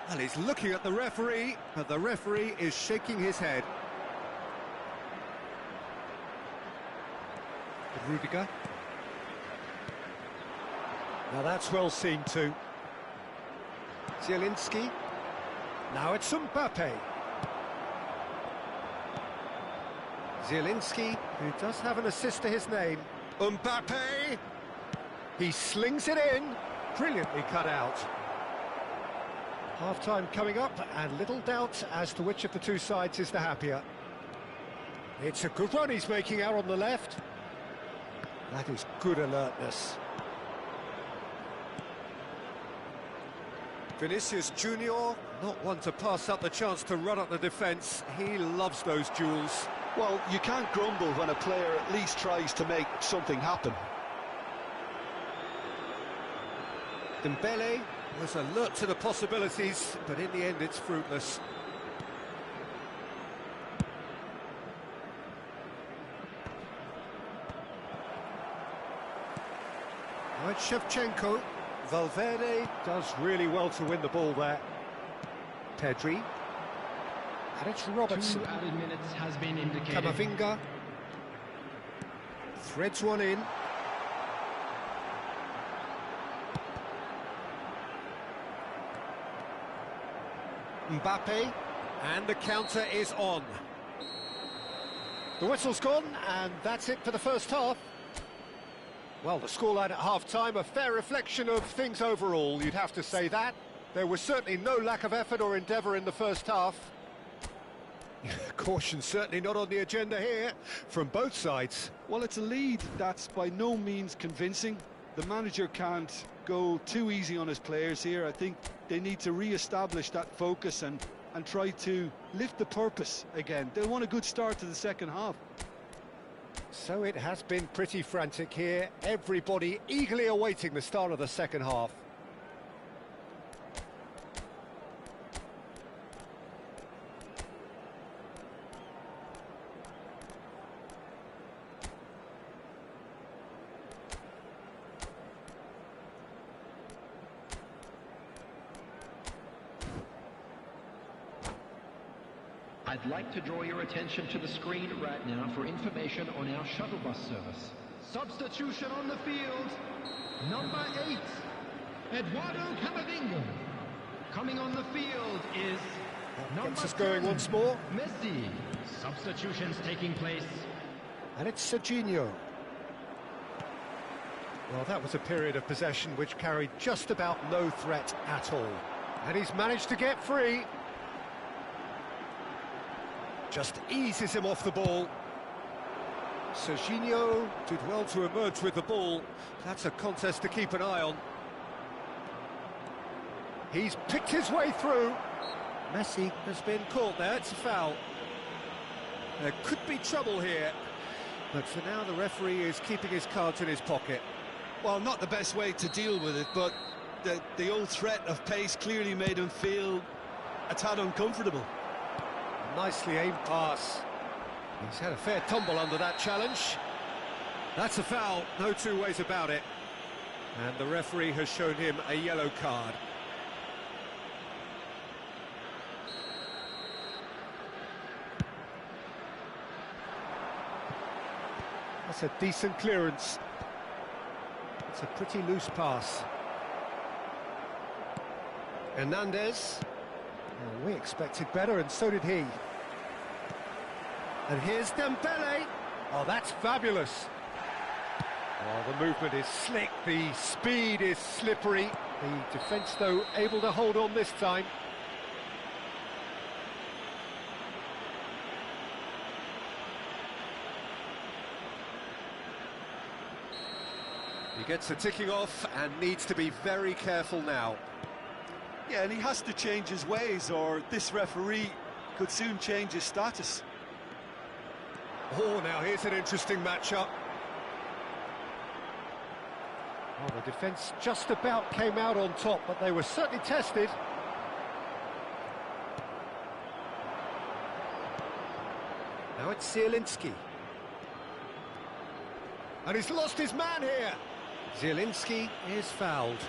Well, he's looking at the referee, but the referee is shaking his head. Rudiger. Now that's well seen too. Zielinski. Now it's Mbappe. Zielinski, who does have an assist to his name. Mbappe! He slings it in. Brilliantly cut out. Half-time coming up, and little doubt as to which of the two sides is the happier. It's a good run he's making out on the left. That is good alertness. Vinicius Junior, not one to pass up the chance to run up the defence. He loves those duels. Well, you can't grumble when a player at least tries to make something happen. Dembele was alert to the possibilities, but in the end it's fruitless. Right, Shevchenko. Valverde does really well to win the ball there. Pedri. And it's Robertson. 2 added minutes has been indicated. Camavinga. Threads one in. Mbappe. And the counter is on. The whistle's gone, and that's it for the first half. Well, the scoreline at half-time, a fair reflection of things overall, you'd have to say that. There was certainly no lack of effort or endeavour in the first half. Caution certainly not on the agenda here, from both sides. Well, it's a lead that's by no means convincing. The manager can't go too easy on his players here. I think they need to re-establish that focus and try to lift the purpose again. They want a good start to the second half. So it has been pretty frantic here. Everybody eagerly awaiting the start of the second half. I'd like to draw your attention to the screen right now for information on our shuttle bus service. Substitution on the field, number 8, Eduardo Camavinga. Coming on the field is number Gets us 10, going once more. Messi. Substitutions taking place. And it's Serginho. Well, that was a period of possession which carried just about no threat at all. And he's managed to get free. Just eases him off the ball. Serginho did well to emerge with the ball. That's a contest to keep an eye on. He's picked his way through. Messi has been caught there, it's a foul. There could be trouble here, but for now the referee is keeping his cards in his pocket. Well, not the best way to deal with it, but the old threat of pace clearly made him feel a tad uncomfortable. Nicely aimed pass. He's had a fair tumble under that challenge. That's a foul, no two ways about it. And the referee has shown him a yellow card. That's a decent clearance. It's a pretty loose pass. Hernandez. Well, we expected better, and so did he. And here's Dembele. Oh, that's fabulous. Oh, the movement is slick, the speed is slippery. The defence, though, able to hold on this time. He gets the ticking off and needs to be very careful now. Yeah, and he has to change his ways, or this referee could soon change his status. Oh, now here's an interesting matchup. Oh, the defence just about came out on top, but they were certainly tested. Now it's Zielinski. And he's lost his man here. Zielinski is fouled.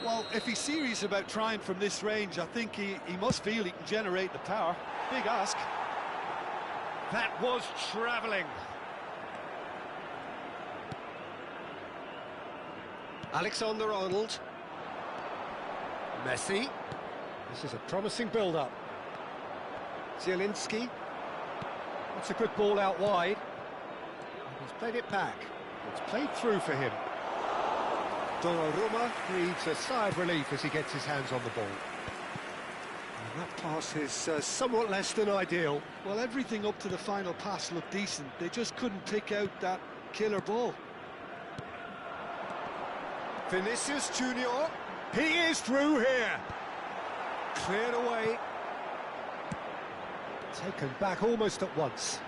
Well, if he's serious about trying from this range, I think he must feel he can generate the power. Big ask. That was travelling. Alexander-Arnold. Messi. This is a promising build-up. Zielinski. That's a good ball out wide. He's played it back. It's played through for him. Donnarumma breathes a sigh of relief as he gets his hands on the ball. And that pass is somewhat less than ideal. Well, everything up to the final pass looked decent. They just couldn't pick out that killer ball. Vinicius Junior. He is through here. Cleared away. Taken back almost at once.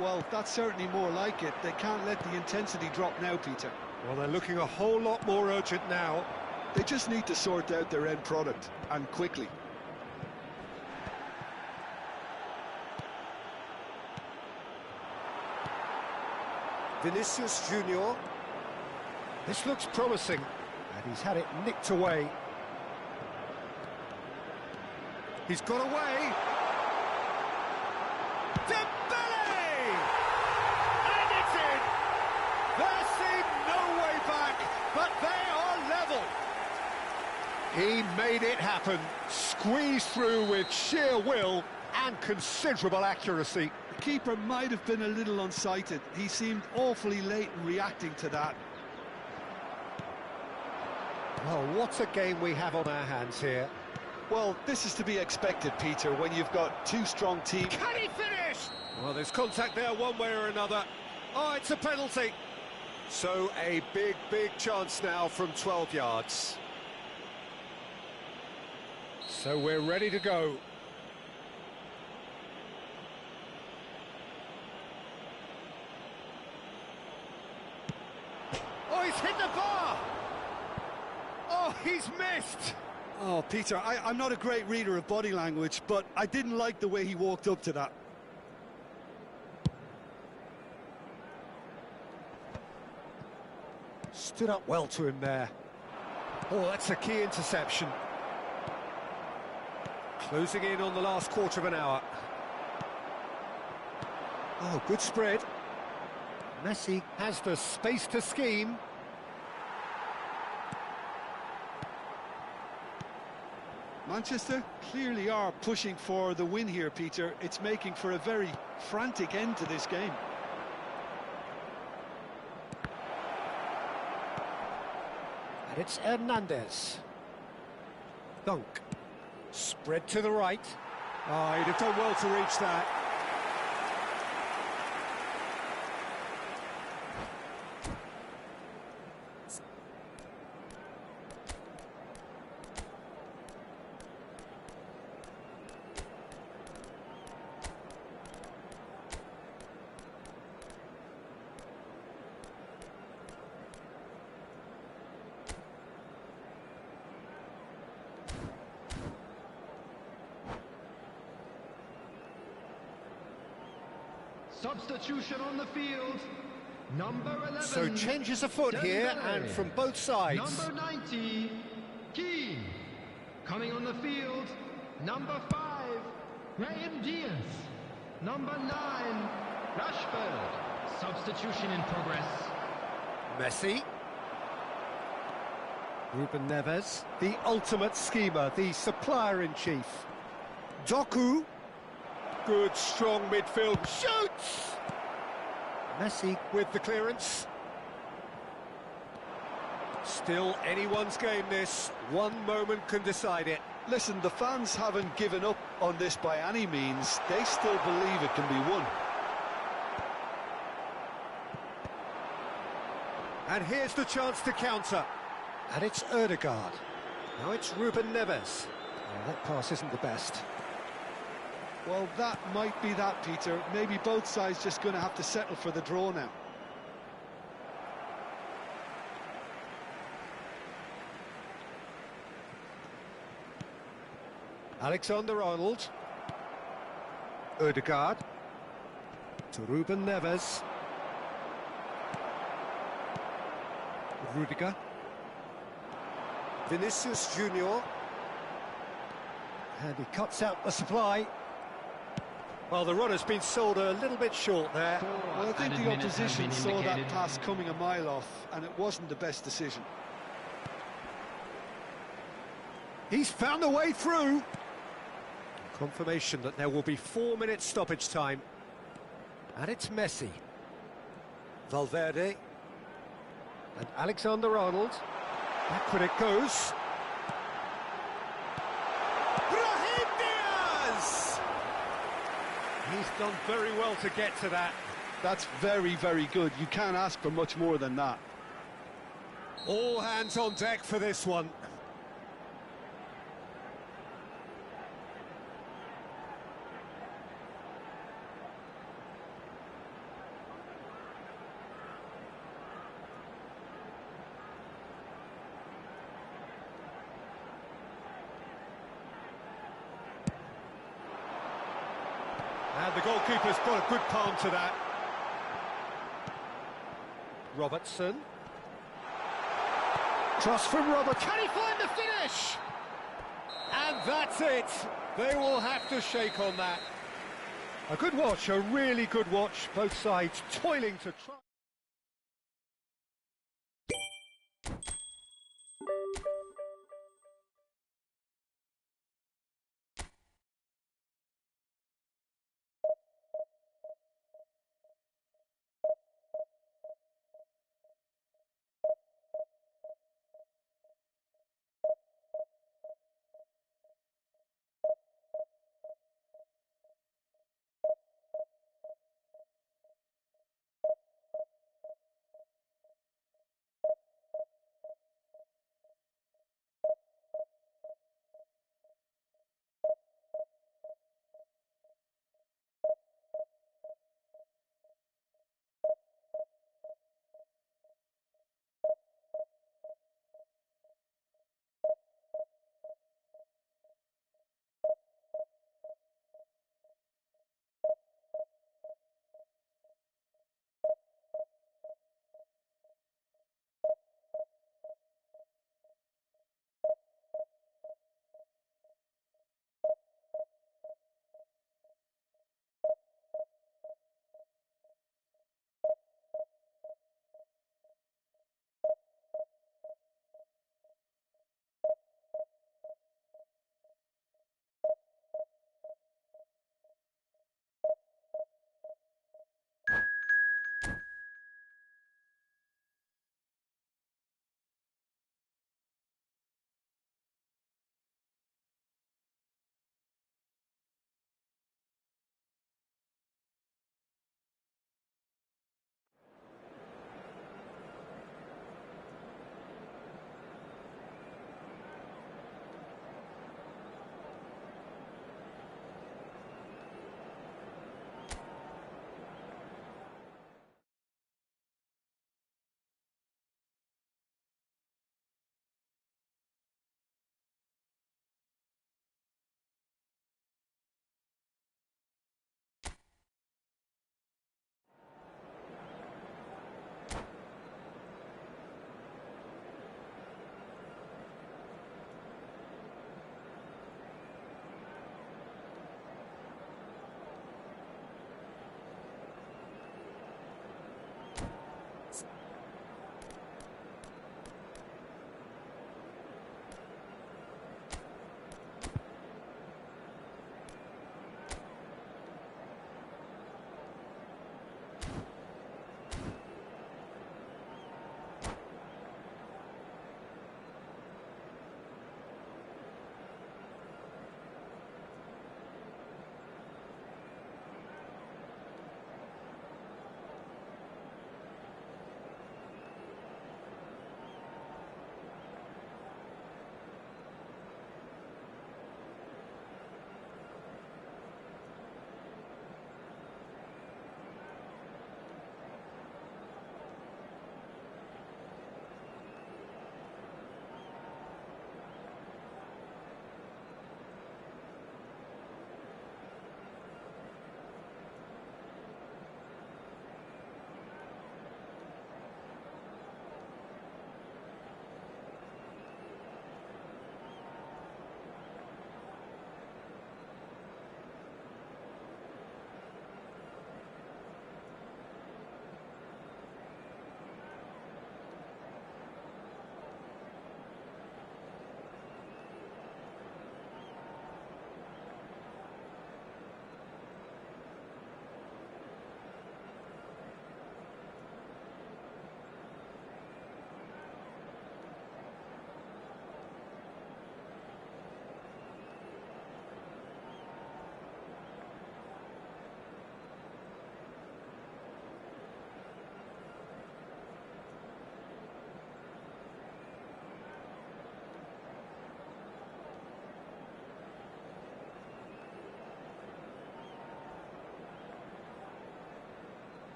Well, that's certainly more like it. They can't let the intensity drop now, Peter. Well, they're looking a whole lot more urgent now. They just need to sort out their end product, and quickly. Vinicius Junior. This looks promising, and he's had it nicked away. He's got away. Dembele! And it's in! There seemed no way back, but they are level. He made it happen, squeezed through with sheer will and considerable accuracy. The keeper might have been a little unsighted. He seemed awfully late in reacting to that. Well, what a game we have on our hands here. Well, this is to be expected, Peter, when you've got two strong teams. Can he finish? Well, there's contact there one way or another. Oh, it's a penalty. So a big, big chance now from 12 yards. So we're ready to go. Oh, he's hit the bar! Oh, he's missed! Oh, Peter, I'm not a great reader of body language, but I didn't like the way he walked up to that. Stood up well to him there. Oh, that's a key interception. Closing in on the last quarter of an hour. Oh, good spread. Messi has the space to scheme. Manchester clearly are pushing for the win here, Peter. It's making for a very frantic end to this game. And it's Hernandez. Dunk. Spread to the right. Oh, he'd have done well to reach that. Substitution on the field, number 11. So changes afoot here, and from both sides. Number 90, Keane. Coming on the field, number 5, Graham Diaz. Number 9, Rashford. Substitution in progress. Messi. Ruben Neves, the ultimate schemer, the supplier-in-chief. Doku. Good, strong midfield. Shoots! Messi with the clearance. Still anyone's game, this. One moment can decide it. Listen, the fans haven't given up on this by any means. They still believe it can be won. And here's the chance to counter. And it's Ødegaard. Now it's Ruben Neves. Oh, that pass isn't the best. Well, that might be that, Peter. Maybe both sides just going to have to settle for the draw now. Alexander-Arnold. Ødegaard. To Ruben Neves. Rudiger. Vinicius Junior. And he cuts out the supply. Well, the runner's been sold a little bit short there. Well, I think the opposition saw that pass coming a mile off, and it wasn't the best decision. He's found a way through. Confirmation that there will be 4 minutes stoppage time. And it's Messi. Valverde. And Alexander-Arnold. Backward it goes. Brahim Diaz! He's done very well to get to that. That's very, very good. You can't ask for much more than that. All hands on deck for this one. And the goalkeeper's got a good palm to that. Robertson. Cross from Robert. Can he find the finish? And that's it. They will have to shake on that. A good watch, a really good watch. Both sides toiling to try.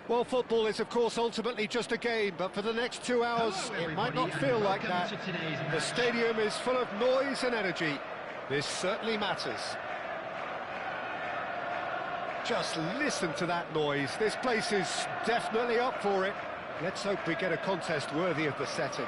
Well, football is, of course, ultimately just a game, but for the next 2 hours, Hello, it might not everybody, feel and like welcome that. to today's The match. stadium is full of noise and energy. This certainly matters. Just listen to that noise. This place is definitely up for it. Let's hope we get a contest worthy of the setting.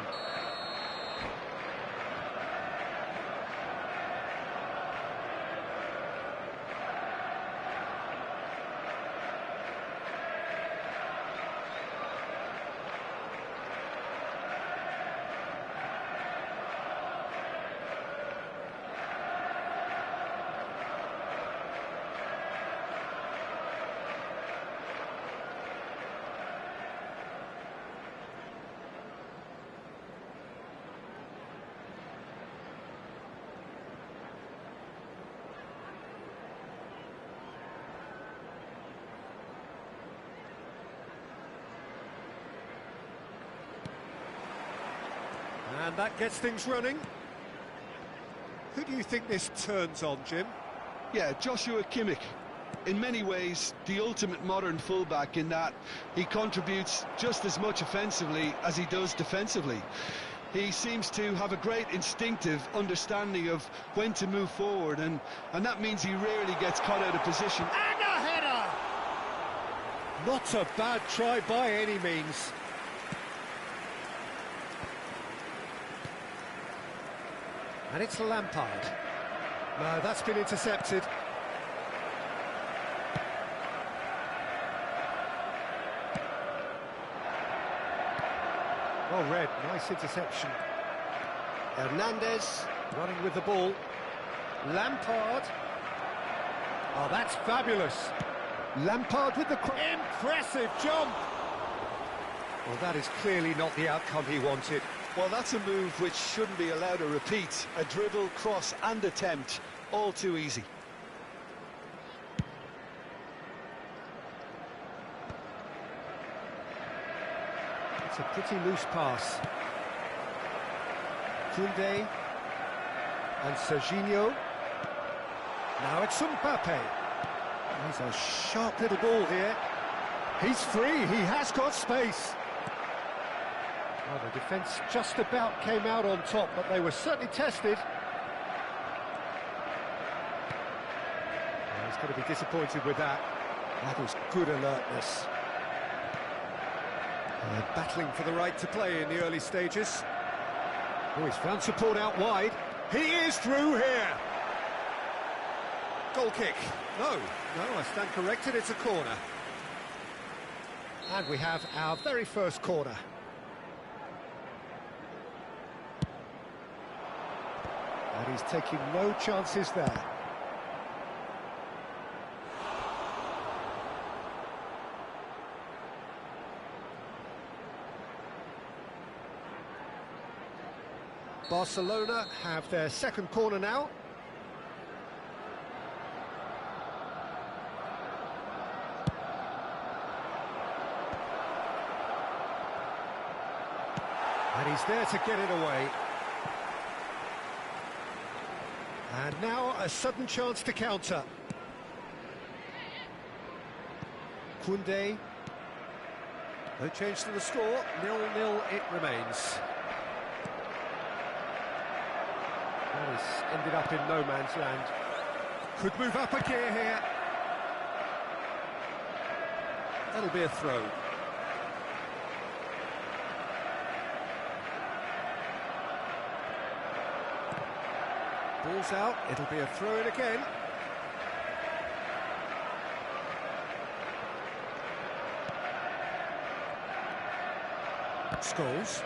And that gets things running. Who do you think this turns on, Jim? Yeah, Joshua Kimmich. In many ways, the ultimate modern fullback in that he contributes just as much offensively as he does defensively. He seems to have a great instinctive understanding of when to move forward, and that means he rarely gets caught out of position. And a header! Not a bad try by any means. And it's Lampard. No, that's been intercepted. Well read, nice interception. Hernandez running with the ball. Lampard. Oh, that's fabulous. Lampard with the impressive jump. Well, that is clearly not the outcome he wanted. Well, that's a move which shouldn't be allowed to repeat. A dribble, cross and attempt, all too easy. It's a pretty loose pass. Koundé and Serginho. Now it's Mbappe. He's a sharp little ball here. He's free, he has got space. Well, the defence just about came out on top, but they were certainly tested. Well, he's going to be disappointed with that. That was good alertness. Battling for the right to play in the early stages. Oh, he's found support out wide. He is through here. Goal kick. No, I stand corrected, it's a corner. And we have our very first corner. And he's taking no chances there. Barcelona have their second corner now. And he's there to get it away. And now a sudden chance to counter. Koundé. No change to the score, 0-0 it remains. Well, he's ended up in no man's land. Could move up a gear here. That'll be a throw. Ball's out, it'll be a throw-in again. Scholes.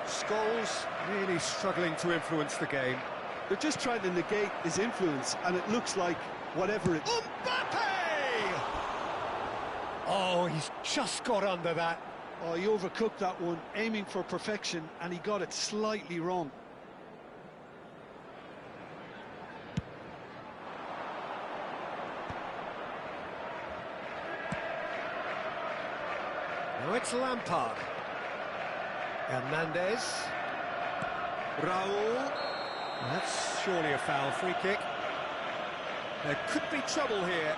Scholes really struggling to influence the game. They're just trying to negate his influence, and it looks like whatever it... Mbappe! Oh, he's just got under that. Oh, he overcooked that one, aiming for perfection, and he got it slightly wrong. Now it's Lampard. Hernandez. Raul. That's surely a foul, free kick. There could be trouble here,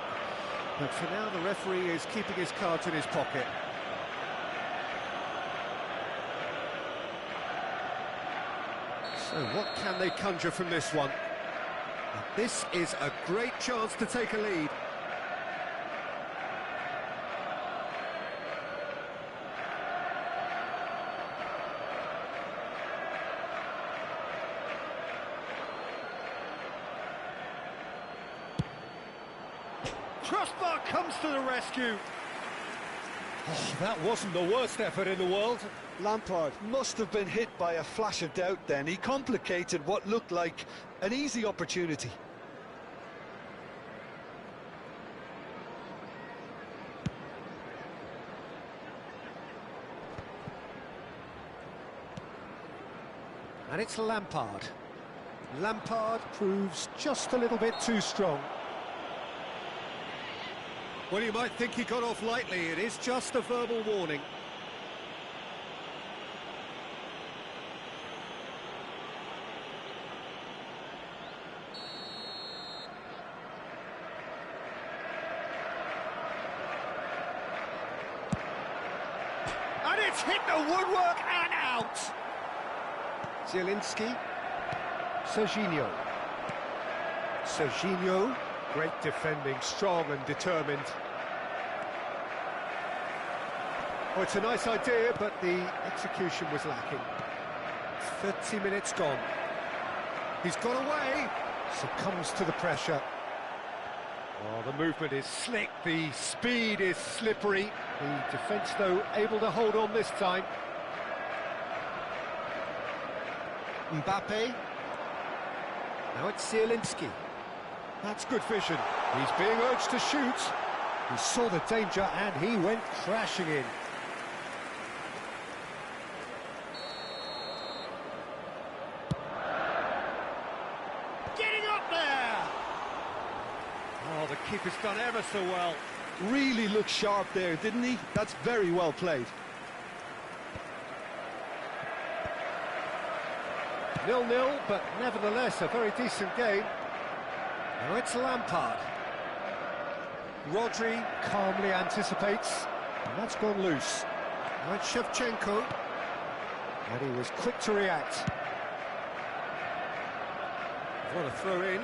but for now the referee is keeping his cards in his pocket. So what can they conjure from this one? But this is a great chance to take a lead. Crossbar comes to the rescue. Oh, that wasn't the worst effort in the world. Lampard must have been hit by a flash of doubt then. He complicated what looked like an easy opportunity. And it's Lampard. Lampard proves just a little bit too strong. Well, you might think he got off lightly. It is just a verbal warning. And it's hit the woodwork and out. Zielinski. Serginho. Serginho. Great defending, strong and determined. Oh, it's a nice idea, but the execution was lacking. 30 minutes gone. He's got away. Succumbs to the pressure. Oh, the movement is slick, the speed is slippery. The defence, though, able to hold on this time. Mbappe. Now it's Zielinski. That's good vision. He's being urged to shoot. He saw the danger and he went crashing in. Getting up there! Oh, the keeper's done ever so well. Really looked sharp there, didn't he? That's very well played. 0-0, but nevertheless a very decent game. Now it's Lampard. Rodri calmly anticipates, and that's gone loose. Now it's Shevchenko, and he was quick to react. What a throw in.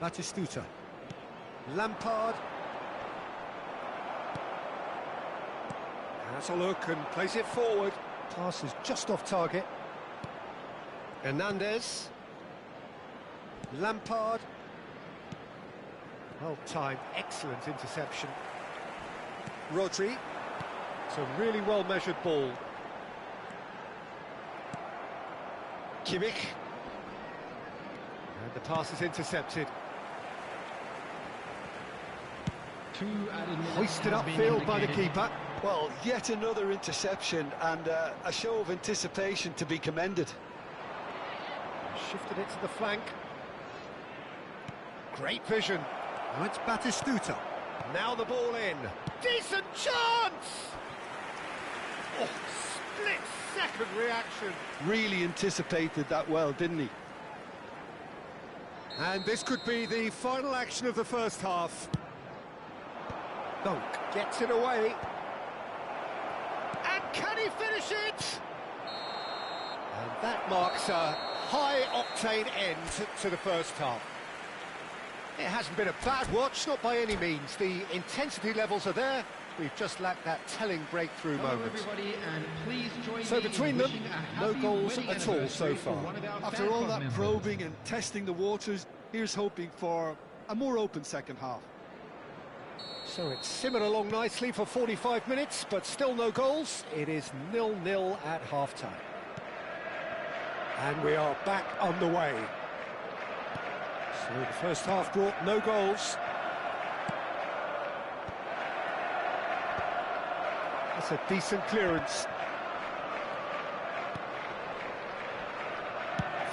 Batistuta. Lampard. Has a look and plays it forward. Pass is just off target. Hernandez. Lampard. Well timed, excellent interception. Rodri. It's a really well measured ball. Kimmich. And the pass is intercepted. 2 added minutes Hoisted have been upfield by the indicated. keeper. Well, yet another interception and a show of anticipation to be commended. Shifted it to the flank. Great vision. Now it's Batistuta. Now the ball in. Decent chance! Oh, split-second reaction. Really anticipated that well, didn't he? And this could be the final action of the first half. Dunk gets it away. And can he finish it? And that marks a high-octane end to the first half. It hasn't been a bad watch, not by any means. The intensity levels are there. We've just lacked that telling breakthrough Hello moment. everybody, and please join So me between in them, wishing a no happy goals wedding at all so anniversary for far. one of our After fan all club that members. probing and testing the waters, here's hoping for a more open second half. So it's simmered along nicely for 45 minutes, but still no goals. It is 0-0 at half-time. And we are back underway. So the first half brought no goals. That's a decent clearance.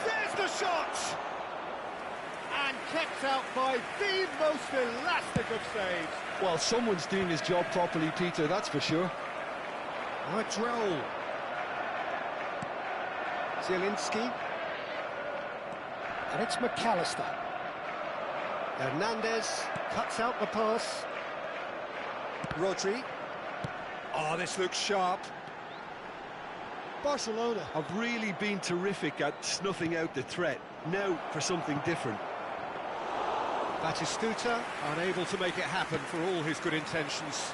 There's the shot! And kept out by the most elastic of saves. Well, someone's doing his job properly, Peter, that's for sure. Now it's Raul. Zielinski. And it's McAllister. Hernandez cuts out the pass. Rodri. Oh, this looks sharp. Barcelona have really been terrific at snuffing out the threat. Now for something different. Batistuta unable to make it happen for all his good intentions.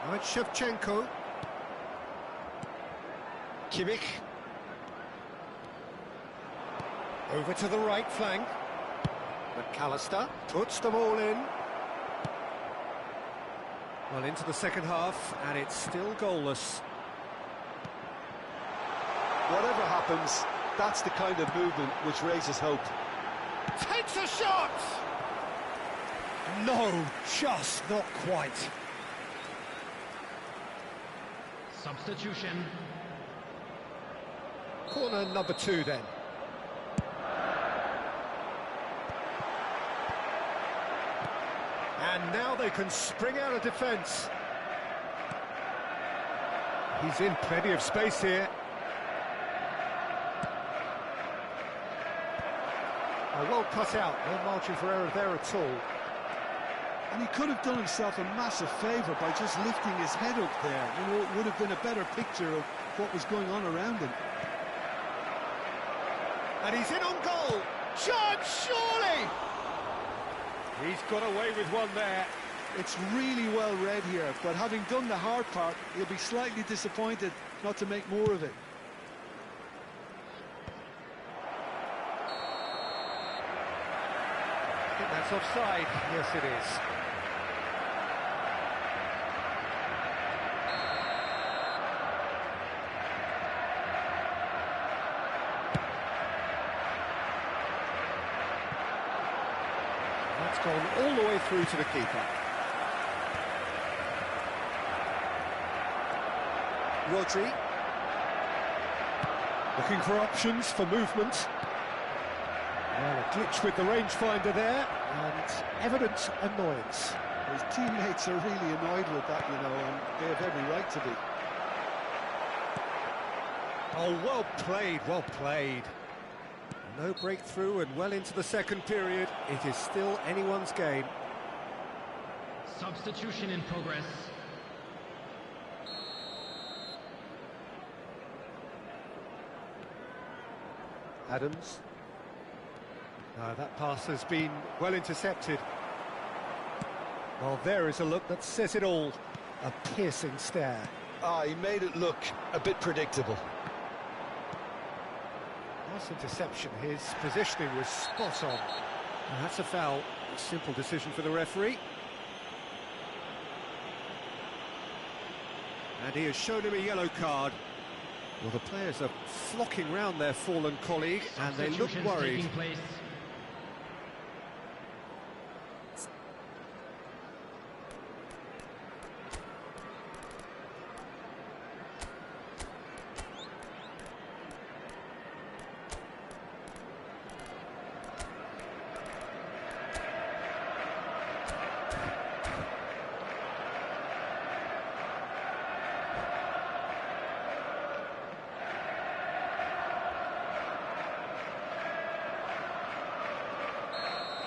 Now it's Shevchenko. Kimmich. Over to the right flank. McAllister puts them all in. Well, into the second half, and it's still goalless. Whatever happens, that's the kind of movement which raises hope. Takes a shot! No, just not quite. Substitution. Corner number 2 then. And now they can spring out of defence. He's in plenty of space here. Well cut out, no margin for error there at all. And he could have done himself a massive favour by just lifting his head up there. You know, it would have been a better picture of what was going on around him. And he's in on goal. Chance, surely! He's got away with one there. It's really well read here, but having done the hard part, he'll be slightly disappointed not to make more of it. I think that's offside. Yes, it is. That's gone all the way through to the keeper. Rodri. Looking for options for movement. Well, a glitch with the rangefinder there, and evident annoyance. His teammates are really annoyed with that, you know, and they have every right to be. Oh, well played, well played. No breakthrough and well into the second period. It is still anyone's game. Substitution in progress. Adams. No, that pass has been well intercepted. Well, there is a look that says it all. A piercing stare. Ah, he made it look a bit predictable. Nice interception. His positioning was spot on. And that's a foul. A simple decision for the referee. And he has shown him a yellow card. Well, the players are flocking round their fallen colleague, and they look Substitutions worried. taking place.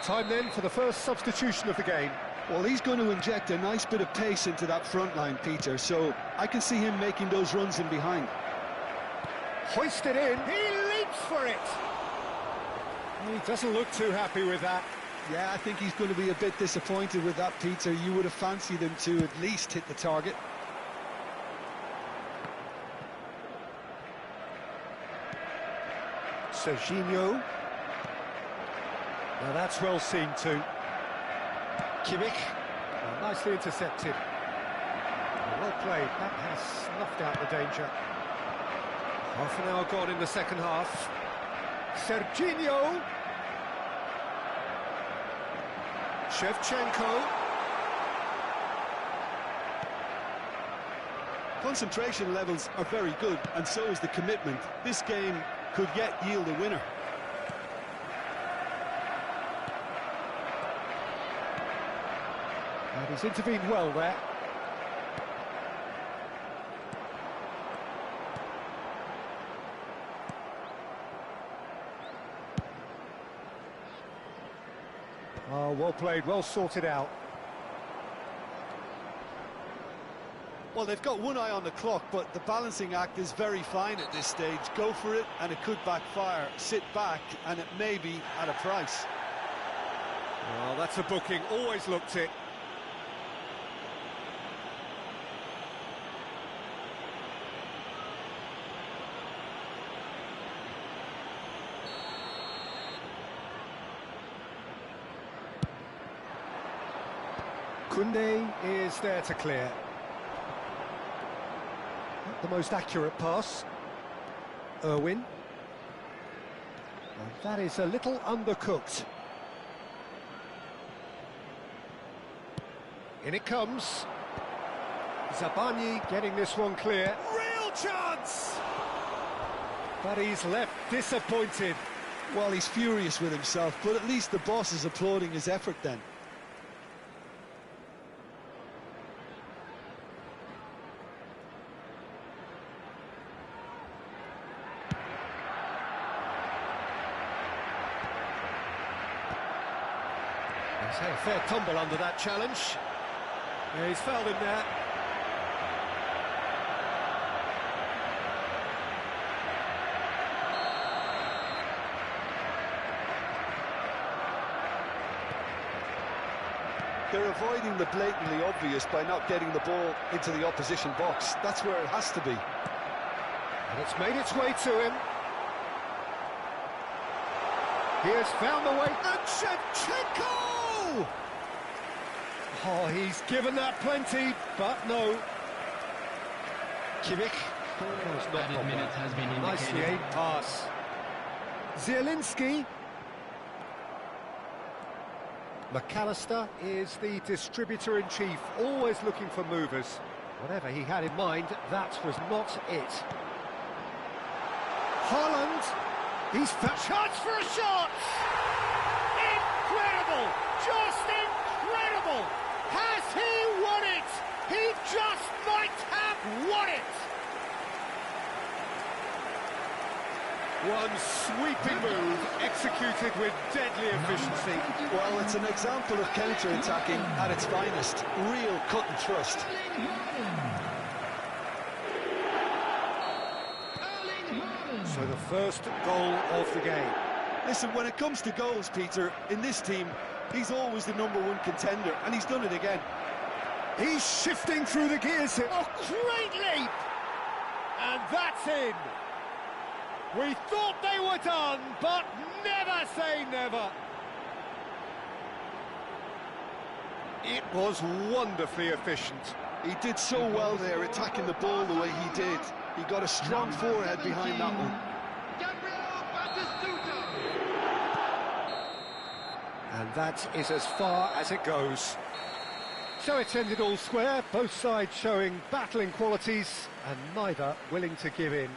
Time then for the first substitution of the game. Well, he's going to inject a nice bit of pace into that front line, Peter, so I can see him making those runs in behind. Hoisted in, he leaps for it! He doesn't look too happy with that. Yeah, I think he's going to be a bit disappointed with that, Peter. You would have fancied him to at least hit the target. Serginho. Now that's well seen too. Kimmich. Nicely intercepted. Well played. That has snuffed out the danger. Half an hour gone in the second half. Serginho. Shevchenko. Concentration levels are very good, and so is the commitment. This game could yet yield a winner. And he's intervened well there. Oh, well played, well sorted out. Well, they've got one eye on the clock, but the balancing act is very fine at this stage. Go for it, and it could backfire. Sit back, and it may be at a price. Well, that's a booking, always looked it. Koundé is there to clear. Not the most accurate pass. Irwin. And that is a little undercooked. In it comes. Zabani getting this one clear. Real chance! But he's left disappointed. Well, he's furious with himself, but at least the boss is applauding his effort then. He's had a fair tumble under that challenge. Yeah, he's fouled him there. They're avoiding the blatantly obvious by not getting the ball into the opposition box. That's where it has to be. And it's made its way to him. He has found the way. And Shevchenko! Oh, he's given that plenty, but no. Kimmich. Added minute has been indicated. Nicely aimed pass. Zielinski. McAllister is the distributor-in-chief, always looking for movers. Whatever he had in mind, that was not it. Haaland. He's found chance for a shot! Incredible! Just incredible! Has he won it? He just might have won it! One sweeping move, executed with deadly efficiency. Well, it's an example of counter-attacking at its finest. Real cut and thrust. So the first goal of the game. Listen, when it comes to goals, Peter, in this team, he's always the #1 contender, and he's done it again. He's shifting through the gears here. Oh, great leap! And that's in. We thought they were done, but never say never. It was wonderfully efficient. He did so well there, attacking the ball the way he did. He got a strong forehead behind that one. And that is as far as it goes. So it's ended all square, both sides showing battling qualities and neither willing to give in.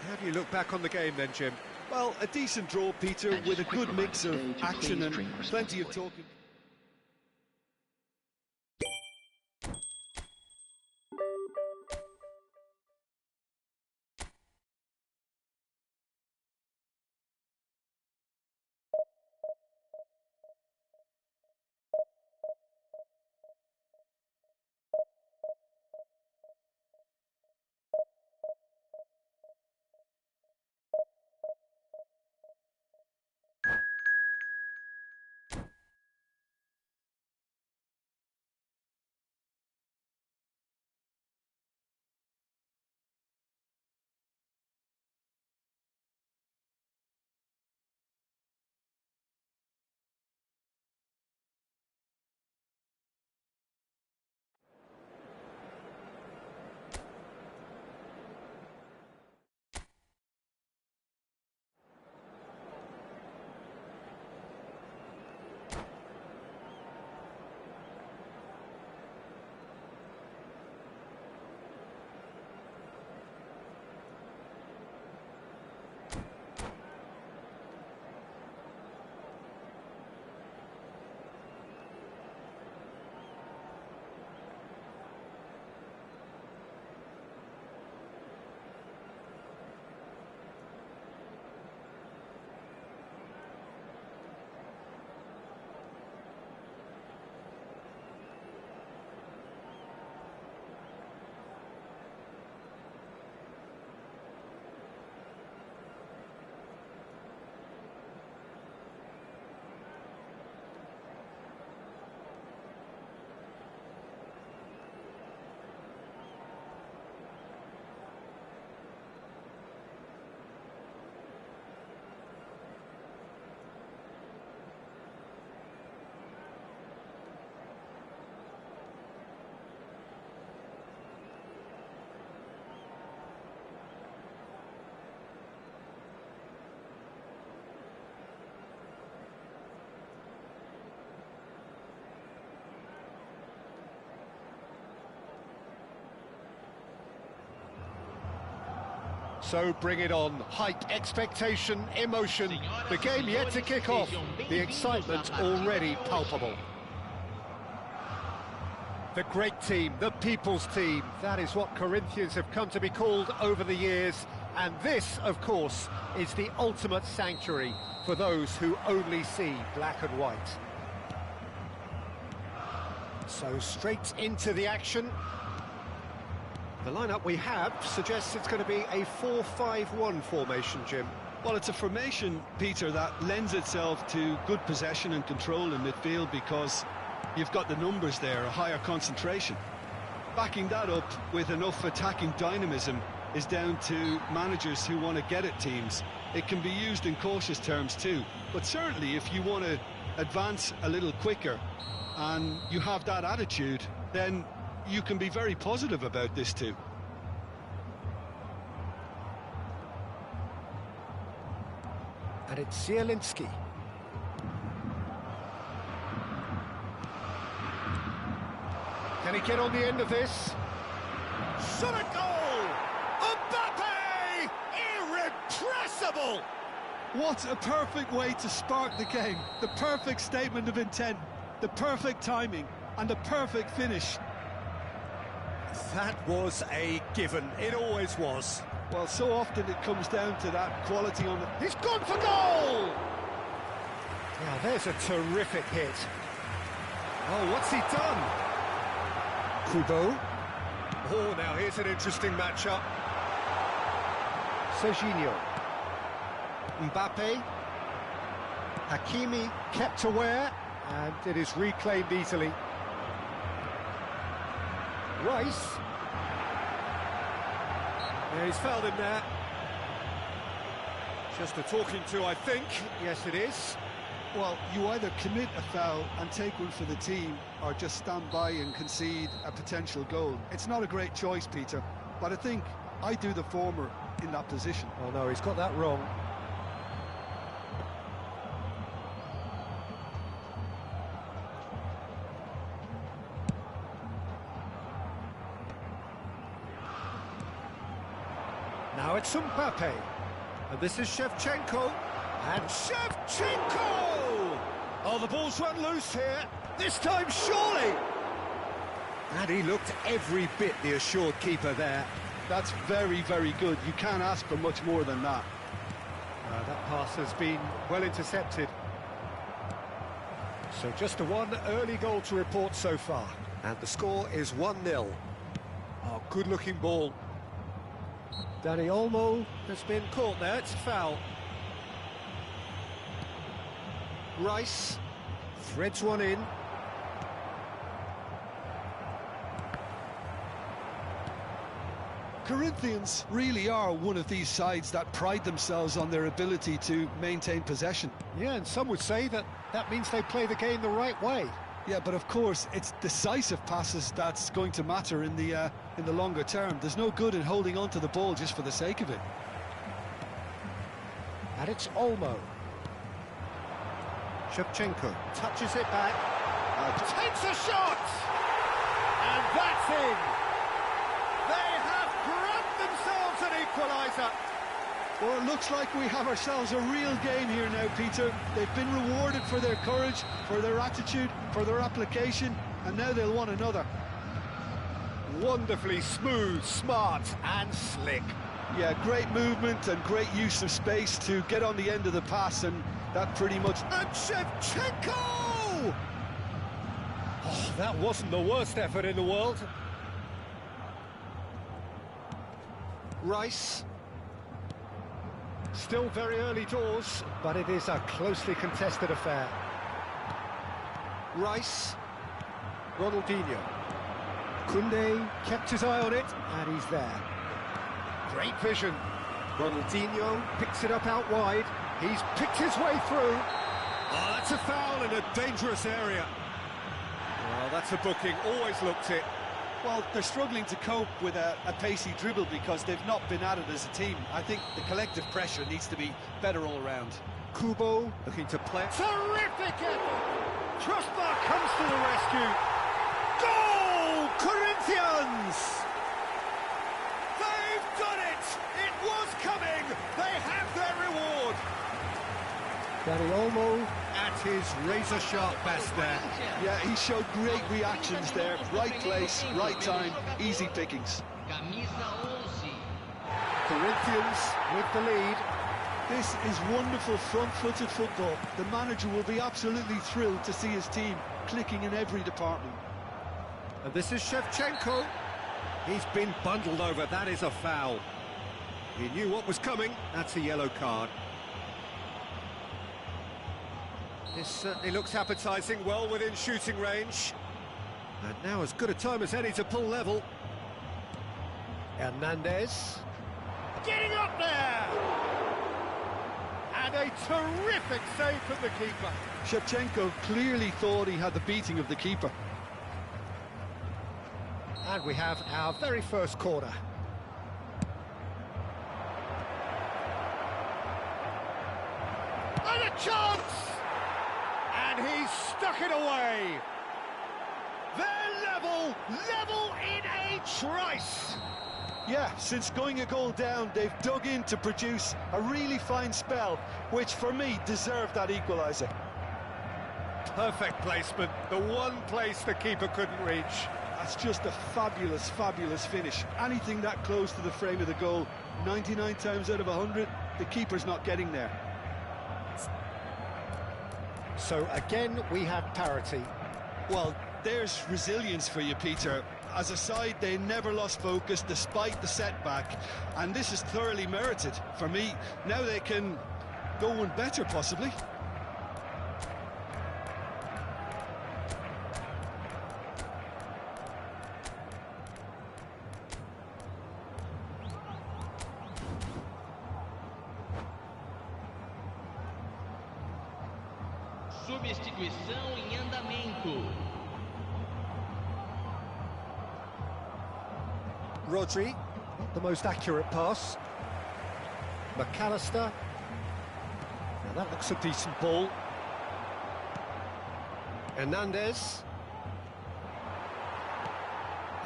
How do you look back on the game then, Jim? Well, a decent draw, Peter, with a good mix of action and plenty of talking. So bring it on. Hype, expectation, emotion. The game yet to kick off. The excitement already palpable. The great team, the people's team. That is what Corinthians have come to be called over the years. And this, of course, is the ultimate sanctuary for those who only see black and white. So straight into the action. The lineup we have suggests it's going to be a 4-5-1 formation, Jim. Well, it's a formation, Peter, that lends itself to good possession and control in midfield because you've got the numbers there, a higher concentration. Backing that up with enough attacking dynamism is down to managers who want to get at teams. It can be used in cautious terms too, but certainly if you want to advance a little quicker and you have that attitude, then you can be very positive about this too. And it's Zielinski. Can he get on the end of this? Shot a goal! Mbappe! Irrepressible! What a perfect way to spark the game. The perfect statement of intent, the perfect timing, and the perfect finish. That was a given. It always was. Well, so often it comes down to that quality on the... He's gone for goal! Now, there's a terrific hit. Oh, what's he done? Kubo. Oh, now here's an interesting matchup. Serginho. Mbappe. Hakimi kept aware, and it is reclaimed easily. Rice. Yeah, he's fouled him there. Just a talking to, I think. Yes, it is. Well, you either commit a foul and take one for the team, or just stand by and concede a potential goal. It's not a great choice, Peter, but I think I do the former in that position. Oh no, he's got that wrong. Now it's Mbappe, and this is Shevchenko, and Shevchenko! Oh, the ball's run loose here, this time surely! And he looked every bit the assured keeper there. That's very, very good. You can't ask for much more than that. That pass has been well intercepted. So just one early goal to report so far. And the score is 1-0. Oh, good-looking ball. Dani Olmo has been caught there, it's a foul. Rice threads one in. Corinthians really are one of these sides that pride themselves on their ability to maintain possession. Yeah, and some would say that means they play the game the right way. Yeah, but of course, it's decisive passes that's going to matter in the longer term. There's no good in holding on to the ball just for the sake of it. And it's Olmo. Shevchenko touches it back, takes a shot, and that's in. They have grabbed themselves an equaliser. Well, it looks like we have ourselves a real game here now, Peter. They've been rewarded for their courage, for their attitude, for their application, and now they'll want another. Wonderfully smooth, smart and slick. Yeah, great movement and great use of space to get on the end of the pass, and that pretty much... And Shevchenko! Oh, that wasn't the worst effort in the world. Rice. Still very early doors, but it is a closely contested affair. Rice. Ronaldinho. Koundé kept his eye on it, and he's there. Great vision. Ronaldinho picks it up out wide. He's picked his way through. Oh, that's a foul in a dangerous area. Well, that's a booking. Always looked it. Well, they're struggling to cope with a pacey dribble because they've not been at it as a team. I think the collective pressure needs to be better all around. Kubo looking to play. Terrific effort! Crossbar comes to the rescue. Goal! Corinthians! They've done it! It was coming! Danny Olmo at his razor-sharp best there. Yeah, he showed great reactions there. Right place, right time, easy pickings. Corinthians with the lead. This is wonderful front-footed football. The manager will be absolutely thrilled to see his team clicking in every department. And this is Shevchenko. He's been bundled over. That is a foul. He knew what was coming. That's a yellow card. This certainly looks appetising, well within shooting range. And now as good a time as any to pull level. Hernandez. Getting up there! And a terrific save from the keeper. Shevchenko clearly thought he had the beating of the keeper. And we have our very first corner. And a chance! And he's stuck it away. They're level in a trice. Yeah, since going a goal down, they've dug in to produce a really fine spell, which for me deserved that equaliser. Perfect placement, the one place the keeper couldn't reach. That's just a fabulous, fabulous finish. Anything that close to the frame of the goal, 99 times out of 100, the keeper's not getting there. So again, we have parity. Well, there's resilience for you, Peter. As a side, they never lost focus despite the setback, and this is thoroughly merited. For me, now they can go one better, possibly. Substituição em andamento. Rodri, not the most accurate pass. McAllister. Now that looks a decent ball. Hernandez.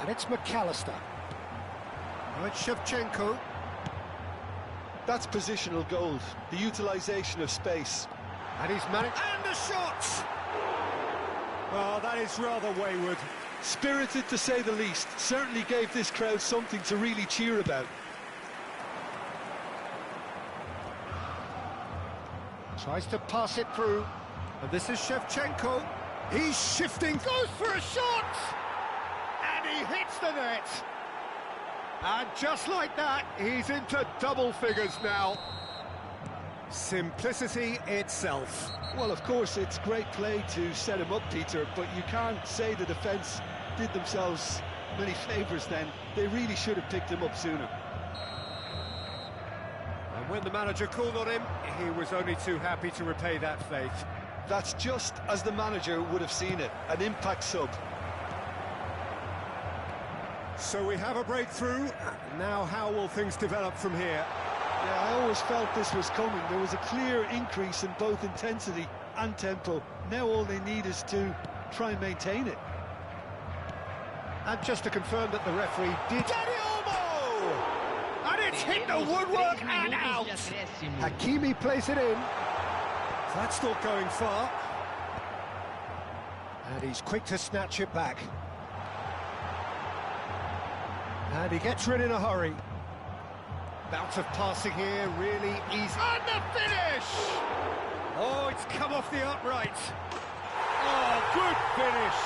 And it's McAllister. Now it's Shevchenko. That's positional gold, the utilisation of space. And he's managed... And the shot! Oh, that is rather wayward. Spirited, to say the least. Certainly gave this crowd something to really cheer about. Tries to pass it through. And this is Shevchenko. He's shifting. Goes for a shot! And he hits the net. And just like that, he's into double figures now. Simplicity itself. Well, of course, it's great play to set him up, Peter, but you can't say the defence did themselves many favours then. They really should have picked him up sooner. And when the manager called on him, he was only too happy to repay that faith. That's just as the manager would have seen it, an impact sub. So we have a breakthrough. Now how will things develop from here? Yeah, I always felt this was coming. There was a clear increase in both intensity and tempo. Now all they need is to try and maintain it. And just to confirm that the referee did... Danny Olmo! And it's hit the woodwork and out! Hakimi plays it in. That's not going far. And he's quick to snatch it back. And he gets rid in a hurry. Bout of passing here, really easy. And the finish! Oh, it's come off the upright. Oh, good finish.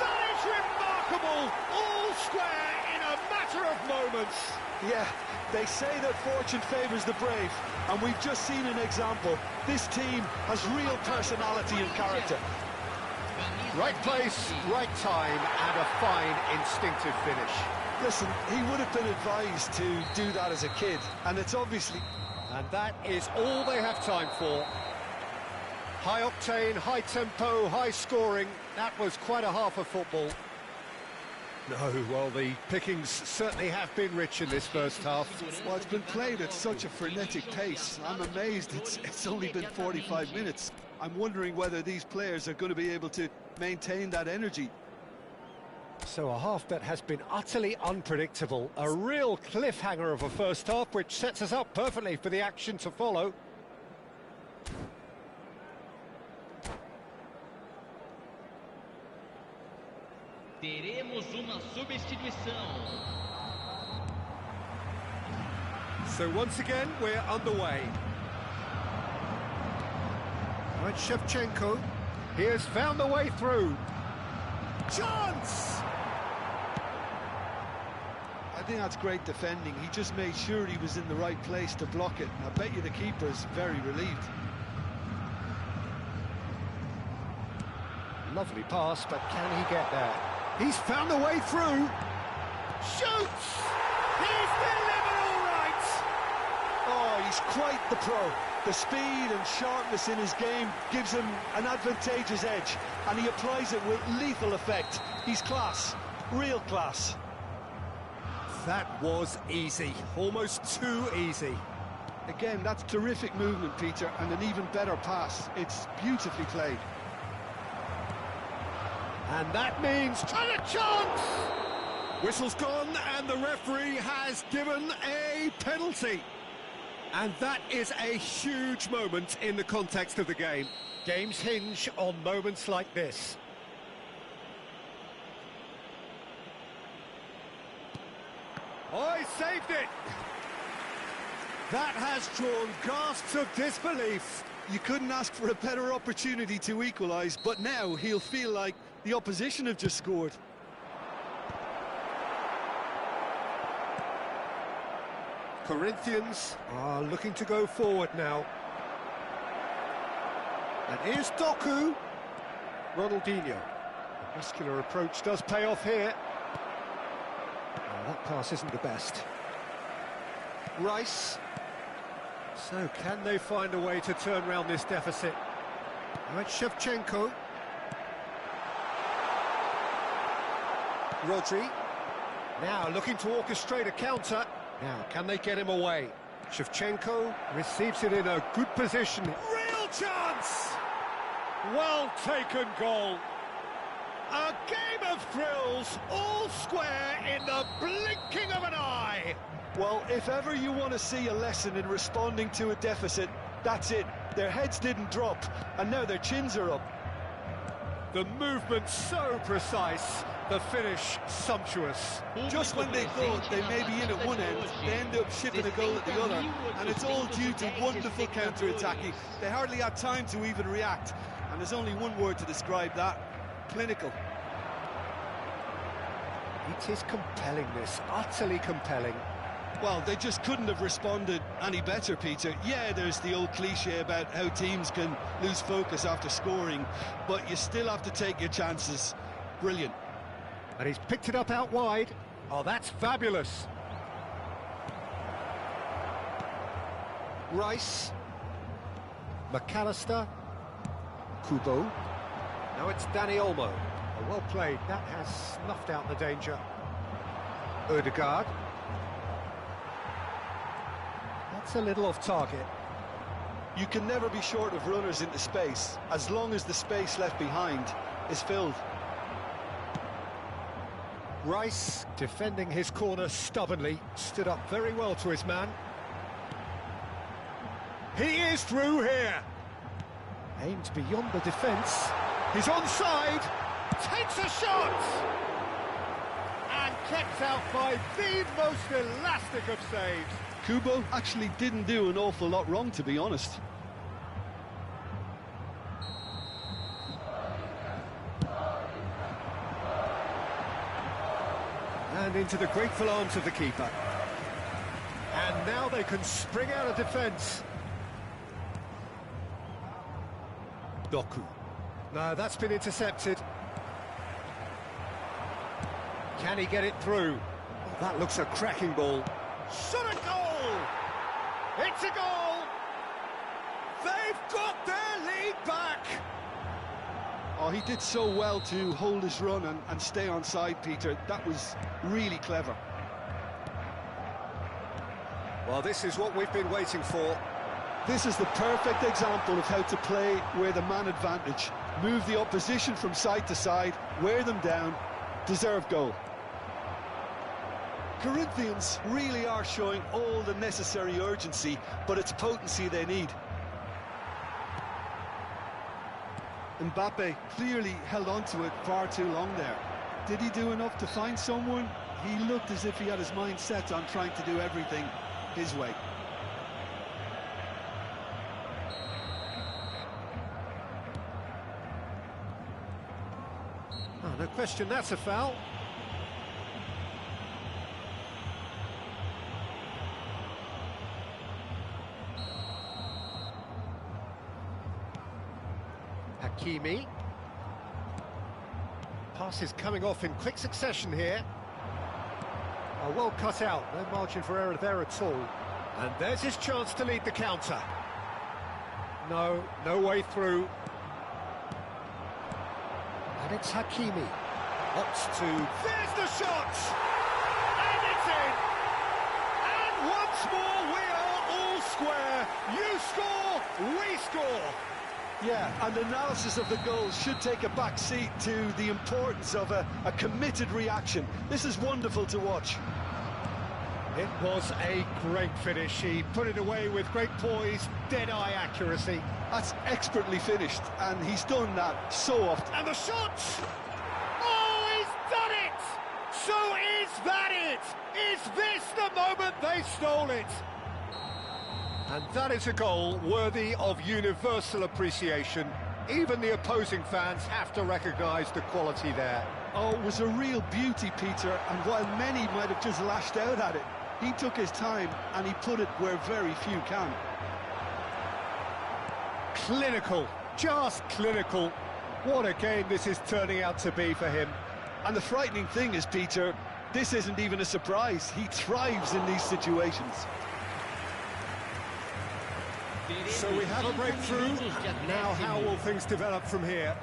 That is remarkable. All square in a matter of moments. Yeah, they say that fortune favours the brave, and we've just seen an example. This team has real personality and character. Right place, right time, and a fine instinctive finish. Listen, he would have been advised to do that as a kid, and it's obviously... And that is all they have time for. High octane, high tempo, high scoring. That was quite a half of football. No, well, the pickings certainly have been rich in this first half. Well, it's been played at such a frenetic pace. I'm amazed it's only been 45 minutes. I'm wondering whether these players are going to be able to maintain that energy. So a half that has been utterly unpredictable. A real cliffhanger of a first half, which sets us up perfectly for the action to follow. Teremos uma substituição. So once again, we're underway. Right, Shevchenko. He has found the way through. Chance! I think that's great defending. He just made sure he was in the right place to block it. I bet you the keeper's very relieved. Lovely pass, but can he get there? He's found the way through. Shoots! He's delivered all right! Oh, he's quite the pro. The speed and sharpness in his game gives him an advantageous edge, and he applies it with lethal effect. He's class, real class. That was easy, almost too easy. Again, that's terrific movement, Peter, and an even better pass. It's beautifully played. And that means a chance! Whistle's gone, and the referee has given a penalty. And that is a huge moment in the context of the game. Games hinge on moments like this. Oh, he saved it! That has drawn gasps of disbelief. You couldn't ask for a better opportunity to equalise, but now he'll feel like the opposition have just scored. Corinthians are looking to go forward now. And here's Doku. Ronaldinho. The muscular approach does pay off here. Oh, that pass isn't the best. Rice. So can they find a way to turn around this deficit? Right, Shevchenko. Rodri. Now looking to orchestrate a counter. Now, can they get him away? Shevchenko receives it in a good position. Real chance! Well taken goal. A game of thrills, all square in the blinking of an eye. Well, if ever you want to see a lesson in responding to a deficit, that's it. Their heads didn't drop, and now their chins are up. The movement so precise, the finish sumptuous. Just when they thought they may be in at one end, they end up shipping a goal at the other, and it's all due to wonderful counter-attacking. They hardly had time to even react, and there's only one word to describe that: clinical. It is compelling, this, utterly compelling. Well, they just couldn't have responded any better, Peter. Yeah, there's the old cliche about how teams can lose focus after scoring, but you still have to take your chances. Brilliant. And he's picked it up out wide. Oh, that's fabulous. Rice. McAllister. Kubo. Now it's Dani Olmo. Oh, well played. That has snuffed out the danger. Odegaard. That's a little off target. You can never be short of runners into space, as long as the space left behind is filled. Rice, defending his corner stubbornly, stood up very well to his man. He is through here. Aimed beyond the defence. He's onside. Takes a shot. And kept out by the most elastic of saves. Kubo actually didn't do an awful lot wrong, to be honest. And into the grateful arms of the keeper. And now they can spring out of defence. Doku. No, that's been intercepted. Can he get it through? Oh, that looks a cracking ball. Shot a goal! It's a goal! They've got their lead back! Oh, he did so well to hold his run and stay on side, Peter. That was really clever. Well, this is what we've been waiting for. This is the perfect example of how to play with a man advantage. Move the opposition from side to side, wear them down, deserve goal. Corinthians really are showing all the necessary urgency, but it's potency they need. Mbappe clearly held on to it far too long there. Did he do enough to find someone? He looked as if he had his mind set on trying to do everything his way. Oh, no question, that's a foul. Hakimi. Pass is coming off in quick succession here. Oh, well cut out, no margin for error there at all. And there's his chance to lead the counter. No way through. And it's Hakimi. Opts to... There's the shot! And it's in! And once more we are all square. You score, we score. Yeah, and analysis of the goal should take a back seat to the importance of a committed reaction. This is wonderful to watch. It was a great finish. He put it away with great poise, dead-eye accuracy. That's expertly finished, and he's done that so often. And the shot! Oh, he's done it! So is that it? Is this the moment they stole it? And that is a goal worthy of universal appreciation. Even the opposing fans have to recognise the quality there. Oh, it was a real beauty, Peter, and while many might have just lashed out at it, he took his time and he put it where very few can. Clinical, just clinical. What a game this is turning out to be for him. And the frightening thing is, Peter, this isn't even a surprise. He thrives in these situations. So we have a breakthrough. Now how will things develop from here?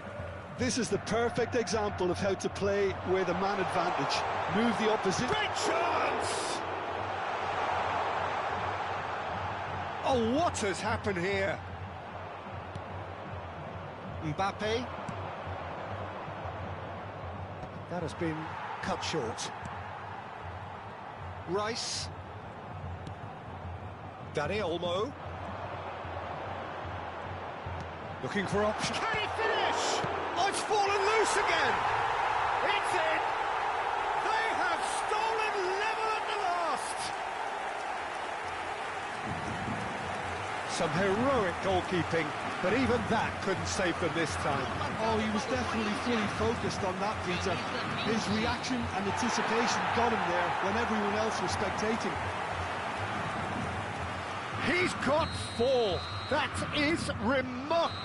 This is the perfect example of how to play with a man advantage. Move the opposite. Great chance! Oh, what has happened here? Mbappe. That has been cut short. Rice. Dani Olmo. Looking for options. Can he finish? Oh, it's fallen loose again. It's in. They have stolen level at the last. Some heroic goalkeeping, but even that couldn't save them this time. Oh, he was definitely fully focused on that, Peter. His reaction and anticipation got him there when everyone else was spectating. He's got 4. That is remarkable.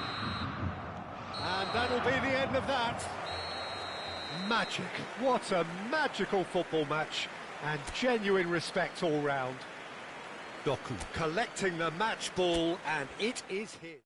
And that'll be the end of that. Magic. What a magical football match. And genuine respect all round. Doku collecting the match ball, and it is his.